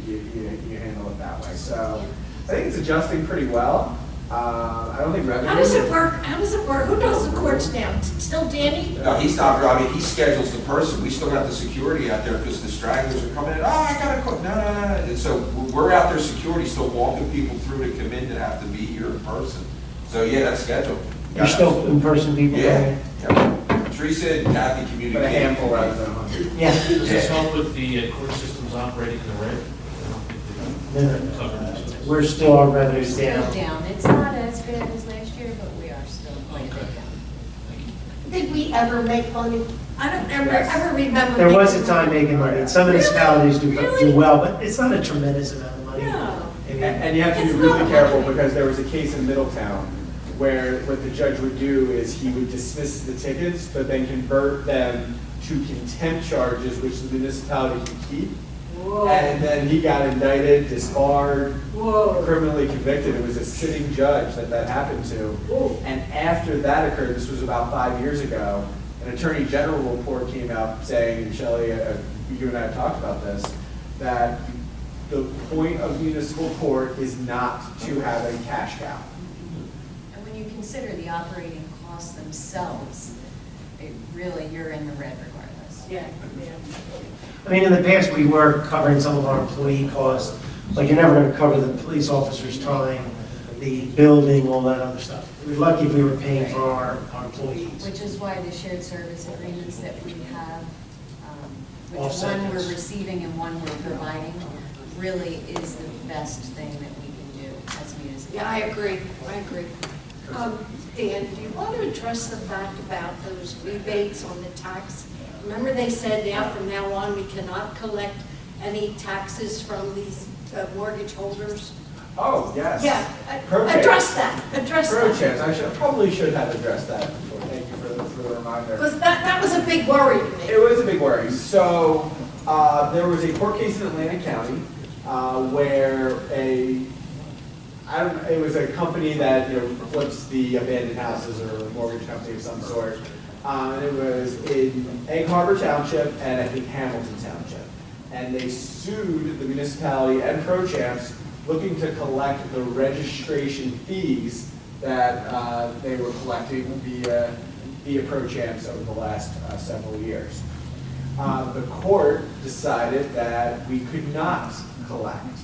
you handle it that way. So I think it's adjusting pretty well. I don't think revenue. How does it work? How does it work? Who does the courts now? Still Danny? No, he's not, I mean, he schedules the person. We still have the security out there because the stragglers are coming in, oh, I gotta quit, no. And so we're out there, security, still walking people through to come in that have to be here in person. So yeah, that's scheduled. You're still in-person people? Yeah. Teresa and Kathy communicate. But a handful rather than 100. Yeah. Does this help with the court systems operating in the red? No. We're still, our revenue's Still down. down. It's not as good as last year, but we are still quite a bit down. Did we ever make money? I don't ever remember. There was a making time money. making money. Some municipalities do well, but it's not a tremendous amount of money. No. And you have to be really careful because there was a case in Middletown where what the judge would do is he would dismiss the tickets, but then convert them to contempt charges, which the municipality can keep. Whoa. And then he got indicted, disbarred, Whoa. criminally convicted. It was a sitting judge that happened to. Whoa. And after that occurred, this was about 5 years ago, an attorney general report came out saying, and Shelley, you and I have talked about this, that the point of municipal court is not to have a cash cow. And when you consider the operating costs themselves, it really, you're in the red regardless. Yeah. I mean, in the past, we were covering some of our employee costs, but you're never going to cover the police officer's time, the building, all that other stuff. We're lucky if we were paying for our employees. Which is why the shared service agreements that we have, which Offset one we're this. receiving and one we're providing, really is the best thing that we can do as municipalities. Yeah, I agree. Dan, do you want to address the fact about those rebates on the tax? Remember they said now from now on we cannot collect any taxes from these mortgage holders? Oh, yes. Yeah, Pro address that. Pro chance. I probably should have addressed that before. Thank you for the reminder. Because that was a big worry to me. It was a big worry. So there was a court case in Atlantic County where it was a company that flips the abandoned houses or a mortgage company of some sort. And it was in Egg Harbor Township and I think Hamilton Township. And they sued the municipality and Pro Champs looking to collect the registration fees that they were collecting via Pro Champs over the last several years. The court decided that we could not collect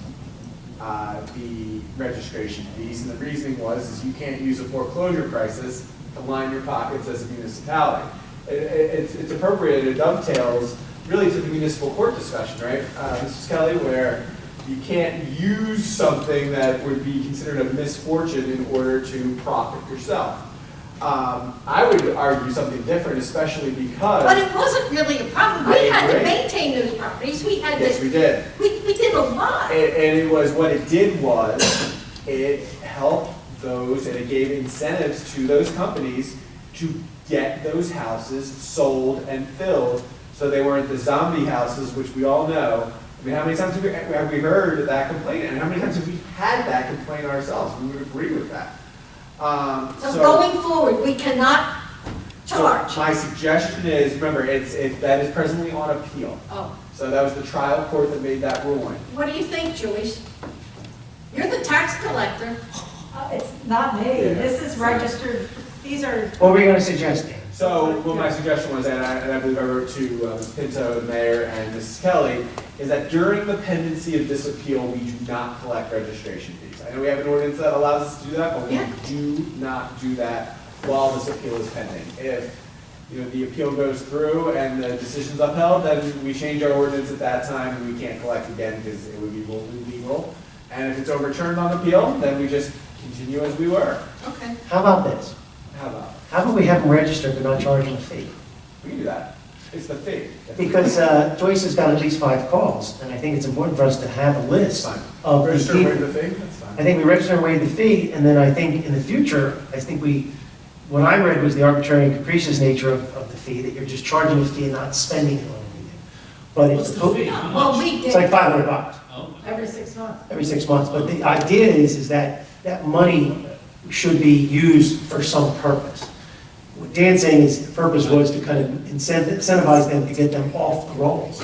the registration fees, and the reasoning was you can't use a foreclosure crisis to line your pockets as a municipality. It's appropriate, it dovetails really to the municipal court discussion, right, Mrs. Kelly, where you can't use something that would be considered a misfortune in order to profit yourself. I would argue something different, especially because... But it wasn't really a problem. We had to maintain those properties. We had Yes, we did. We did a lot. And it was, what it did was, it helped those, and it gave incentives to those companies to get those houses sold and filled, so they weren't the zombie houses, which we all know. I mean, how many times have we heard that complaint, and how many times have we had that complaint ourselves? We would agree with that. So going forward, we cannot charge. So my suggestion is, remember, that is presently on appeal. Oh. So that was the trial court that made that ruling. What do you think, Joyce? You're the tax collector. It's not me. Yeah. This is registered, these are. What were you going to suggest, Dan? So what my suggestion was, and I believe I wrote to Ms. Pinto, the mayor, and Mrs. Kelly, is that during the pendency of this appeal, we do not collect registration fees. I know we have an ordinance that allows us to do that, but we do not do that while this appeal is pending. If the appeal goes through and the decision's upheld, then we change our ordinance at that time and we can't collect again because it would be illegal. And if it's overturned on appeal, then we just continue as we were. Okay. How about this? How about? How about we have them registered but not charge them a fee? We can do that. It's the fee. Because Joyce has got at least 5 calls, and I think it's important for us to have a list Fine. of the Register and waive people. the fee, that's fine. I think we register and waive the fee, and then I think in the future, what I read was the arbitrary and capricious nature of the fee, that you're just charging a fee and not spending it on anything. But What's it's, the fee? Well, we it's did like $500 Oh, Every 6 months. every 6 months. But the idea is that that money should be used for some purpose. What Dan's saying is the purpose was to kind of incentivize them to get them off the rolls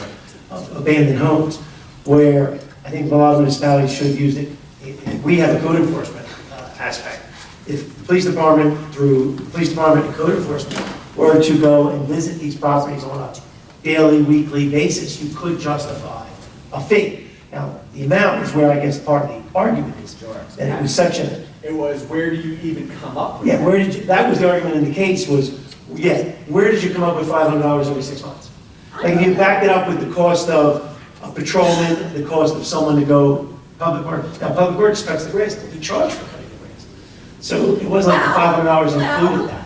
of abandoned homes, where I think a lot of municipalities should have used it. We have a code enforcement aspect. If the police department, through the police department and code enforcement, were to go and visit these properties on a daily, weekly basis, you could justify a fee. Now, the amount is where I guess part of the argument is, that it was such a, It was, where do you even come up with yeah, that? where did you, that was the argument in the case was, yeah, where did you come up with $500 every 6 months? Like, if you backed it up with the cost of a patrolman, the cost of someone to go public works. Now, public works cuts the grass, they'll be charged for cutting the grass. So it wasn't like the $500 included that.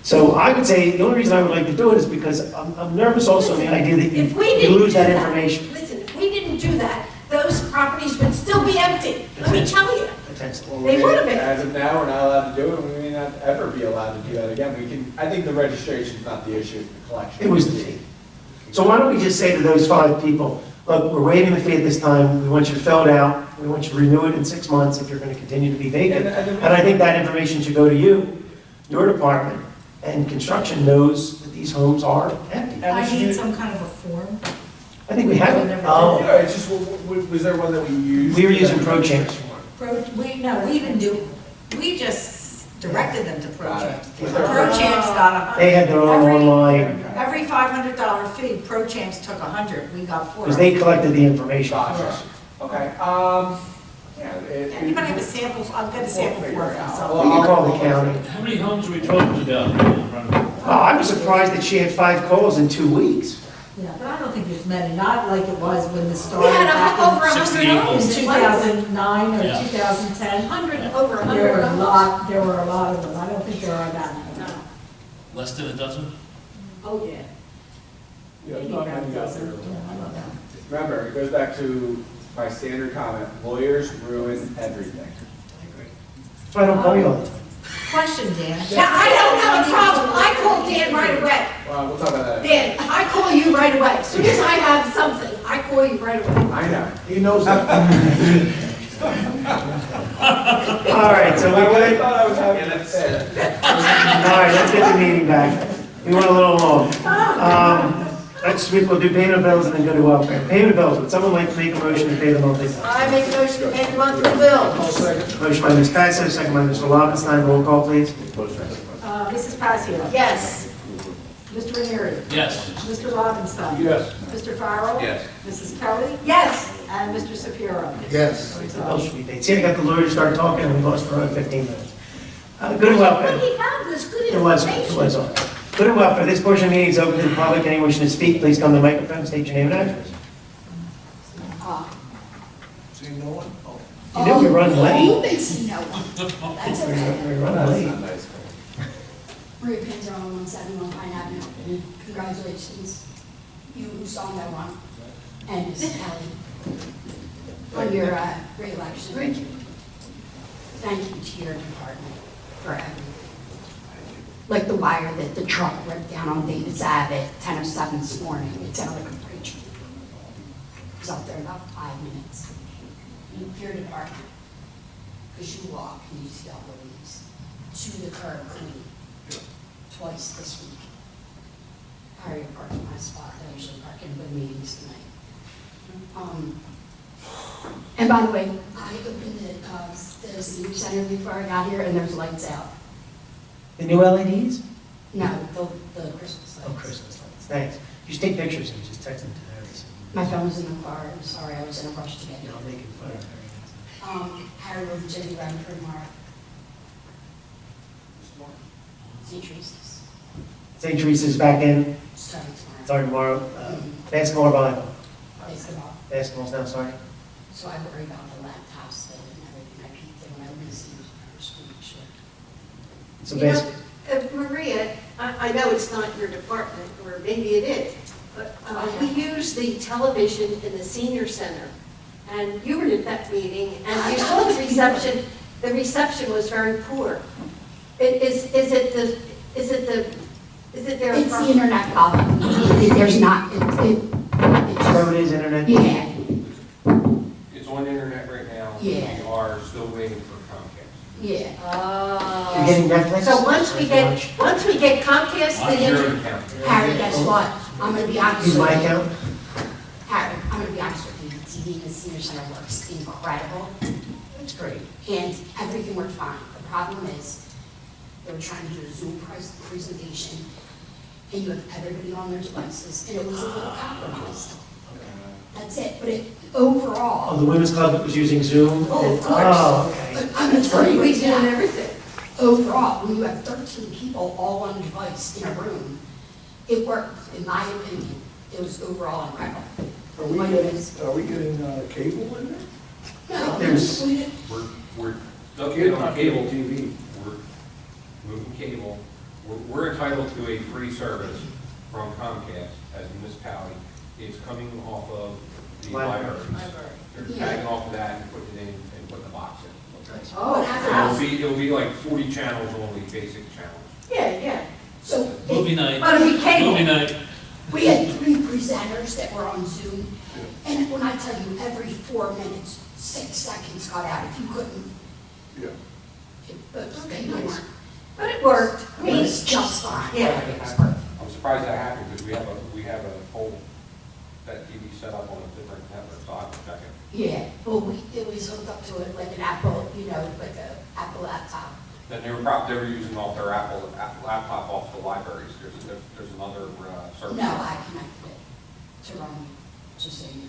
So I would say, the only reason I would like to do it is because I'm nervous also in the idea that If we you didn't lose do that information. Listen, if we didn't do that, those properties would still be empty. Let me tell you. Well, They would have been. As of now, we're not allowed to do it, and we may not ever be allowed to do that again. We can, I think the registration's not the issue, it's the collection. It was the fee. So why don't we just say to those 5 people, look, we're waiving the fee at this time, we want you to fill it out, we want you to renew it in 6 months if you're going to continue to be vacant. And I think that information should go to you, your department, and construction knows that these homes are empty. I need some kind of a form. I think we have it. Yeah, it's just, was there one that we used? We were using Pro Champs. We didn't do, we just directed them to Pro Champs. Was Pro there- Champs got They had their own online, every $500 fee, Pro Champs took 100, we got 40. because they collected the information. Gotcha. Okay, yeah. Anybody have a sample, I'll get a sample figure form it from out. someone. We can call the county. how many homes are we talking about? I was surprised that she had 5 calls in 2 weeks. Yeah, but I don't think there's many, not like it was when this We started had back over in 68 100 homes. 2009 or Yeah. 2010. 100, over 100 There were a homes. lot, there were a lot of them. I don't think there are that many. Less than a dozen? Oh, yeah. Yeah, it's not many out there. Remember, it goes back to my standard comment, lawyers ruin everything. That's why I don't call you all the time. Question, Dan. Yeah, I don't have a problem. I call Dan right away. Well, we'll talk about that. Dan, I call you right away. As soon as I have something, I call you right away. I know. He knows that. All right, so we I good? thought I was having that said. All right, let's get the meeting back. We went a little long. We'll do payment of bills and then go to welfare. Payment of bills, would someone like to make a motion to pay the monthly bills? I make a motion to pay the monthly bills. Motion by Ms. Passo, second by Mr. Lobenstein, roll call, please. Mrs. Passio. Yes. Mr. Ranieri. Yes. Mr. Lobenstein. Yes. Mr. Farrell. Yes. Mrs. Kelly. Yes. And Mr. Shapiro. Yes. The bill should be paid. See, I got the lawyer to start talking, and we lost for around 15 minutes. Good and welfare. What he had was good It was information. on. Good and welfare. This portion of the meeting is open to the public. Anyone wishing to speak, please come to the microphone, state your name and address. See no one? Oh. You know you're running late. They see no one. That's okay. You're running late. Maria Panzarella, 171 Pine Avenue. Congratulations, you who saw no one, and Ms. Kelly, on your re-election. Thank you. Thank you to your department for everything. Like the wire that the truck ripped down on Davis Ave at 10:07 this morning. It sounded like a freight train. I was up there about 5 minutes. Your department, because you walk and you see all the leaves, to the curb clean twice this week. How are you parking my spot? I usually park in good meetings tonight. And by the way, I opened the senior center before I got here, and there's lights out. The new LEDs? No, the Christmas lights. Oh, Christmas lights. Thanks. You just take pictures and just text them to Harry. My phone was in the car. I'm sorry, I was in a rush to get You it. know, making fun of Harry. Harry Road, Jenny Renford, Mark. St. Teresa's. St. Teresa's back in, Starting tomorrow. starting tomorrow. Basketball or volleyball? Basketball. Basketball's now starting. So I worry about the laptops and everything. I peeked there when I received So You know, basically, Maria, I know it's not your department, or maybe it is, but we use the television in the senior center. And you were at that meeting, and you saw the reception was very poor. Is it their? It's the internet problem. There's not, so it is internet? yeah. It's on the internet right now. Yeah. We are still waiting for Comcast. Yeah. You're getting Netflix? So once we get Comcast, On the your internet. account. Harry, guess what? I'm gonna be honest Use with my you. account? Harry, I'm gonna be honest with you. The TV in the senior center works incredible. That's great. And everything worked fine. The problem is, they were trying to do a Zoom presentation, and you have everybody on their devices, and it was a little compromised. That's it, but overall. Oh, the women's club was using Zoom? Oh, of course. Oh, okay. But I'm gonna tell you We right doing now, everything. overall, when you have 13 people all on a device in a room, it worked, in my opinion. It was overall incredible. Are we getting cable in there? No, There's- We're Cable, not cable TV. We're moving cable. We're entitled to a free service from Comcast as a municipality. It's coming off of the libraries. They're tagging off of that and putting it in and putting the box in. Oh, It'll be like 40 channels only, basic channels. Yeah. So, Movie night. But it'll be cable. Movie night. we had 3 presenters that were on Zoom, and when I tell you, every 4 minutes, 6 seconds got out if you couldn't. Yeah. But they weren't. But it worked. I It mean, was just fine. Yeah. I'm surprised that happened because we have a whole, that TV set up on a different network, so I have to check it. Yeah, well, it was hooked up to it like an Apple, like a Apple laptop. Then they were using off their Apple laptop off the libraries. There's another service. No, I connected it to run, just so you know.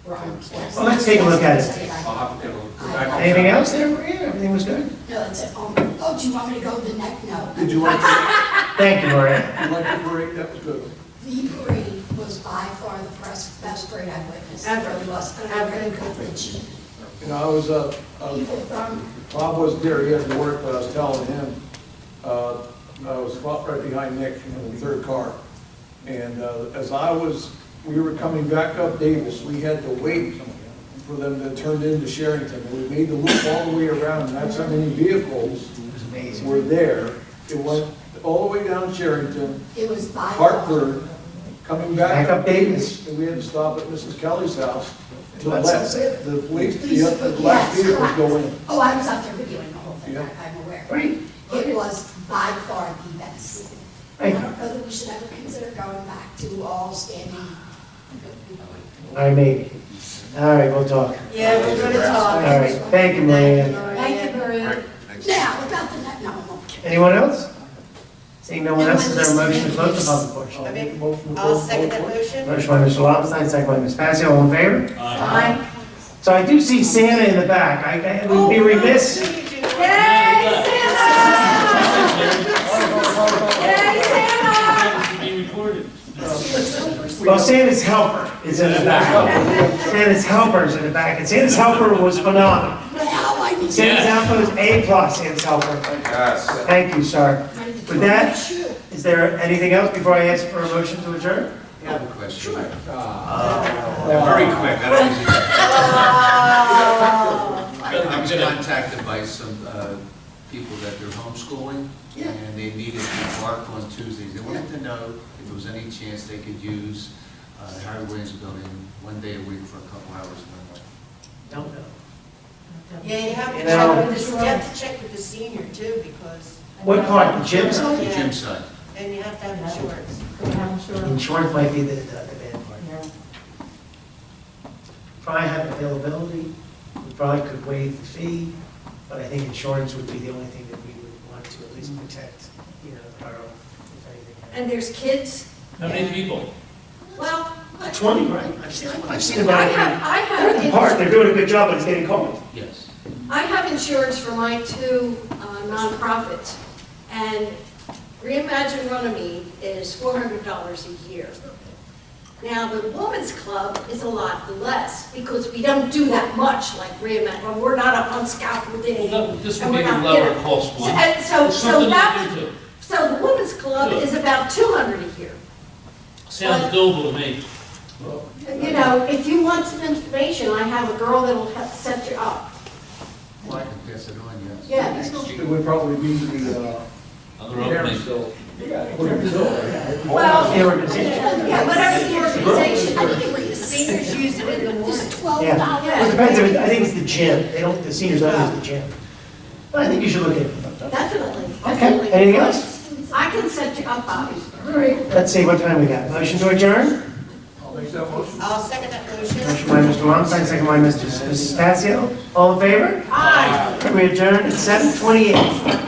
Run. Well, let's take a look at it. I'll have to take a look. Go back on Anything that. else there, Maria? Everything was good? No, that's it. Oh, do you want me to go to the next? No. Did you like Thank you, Maria. the parade? That was good. The parade was by far the best parade I've witnessed. It really was. And I'm really good. You know, I was, People from, Bob wasn't there, he had to work, but I was telling him, I was right behind Nick in the third car. And we were coming back up Davis, we had to wait for them to turn into Sherrington. And we made the loop all the way around, and that's how many vehicles were there. It went all the way down Sherrington, it was by far. Hartford, coming back Back up Davis. And we had to stop at Mrs. Kelly's house to That's let it. the police, the black Yes, vehicles correct. go in. Oh, I was out there videoing the whole thing, Yeah. I'm aware. Right. It was by far the best. I Thank don't you. know that we should ever consider going back to all standing. All right, maybe. All right, we'll talk. Yeah, we're gonna talk. All right, thank you, Maria. Thank you, Maria. Now, about the net, no, I'm not kidding. Anyone else? Seeing no one else, is there a motion to close the public portion? I make, I'll second that motion. Motion by Mr. Lobenstein, second by Ms. Passio, all in favor? Aye. So I do see Santa in the back. I would be remiss. Yay, Santa! Be recorded. Well, Santa's helper is in the back. Santa's helper is in the back, and Santa's helper was phenomenal. Now, I need to. Santa's helper is A+, Santa's helper. Yes. Thank you, sir. With that, is there anything else before I ask for a motion to adjourn? I have a question. Very quick. I was contacted by some people that they're homeschooling, and they needed to park on Tuesdays. They wanted to know if there was any chance they could use Harry Williams building one day a week for a couple hours in the morning. Don't know. Yeah, you have to You know- check with the senior too, because. What part, the gym side? The gym side. And you have to have insurance. Insurance might be the bad part. Probably have availability, we probably could waive the fee, but I think insurance would be the only thing that we would want to at least protect, the borough, if anything. And there's kids. How many people? Well, 20, right? I've seen about I it. have They're in the park, they're doing a good job, but it's getting cold. Yes. I have insurance for my 2 nonprofits, and Reimagine Runnemede is $400 a year. Now, the women's club is a lot less, because we don't do that much like Runnemede, or we're not up on scaffolding. This and would be we're a not, you know. lower cost one. And so Something that to would, do. so the women's club Good. is about 200 a year. Sounds doable to me. You know, if you want some information, I have a girl that'll set you up. Well, I can pass it on, yes. Yeah. It would probably be to the, Other opening. Well, The organization. yeah, whatever the organization, I think the seniors use it in the morning. Yeah. Well, it depends, I think it's the gym, they don't, the seniors don't use the gym. But I think you should look at it. Definitely. Okay, anything else? I can set you up, Bobby. All right, let's see, what time we got? Motion to adjourn? I'll second that motion. Motion by Mr. Longstein, second by Mrs. Passio. All in favor? Aye. We adjourn at 7:28.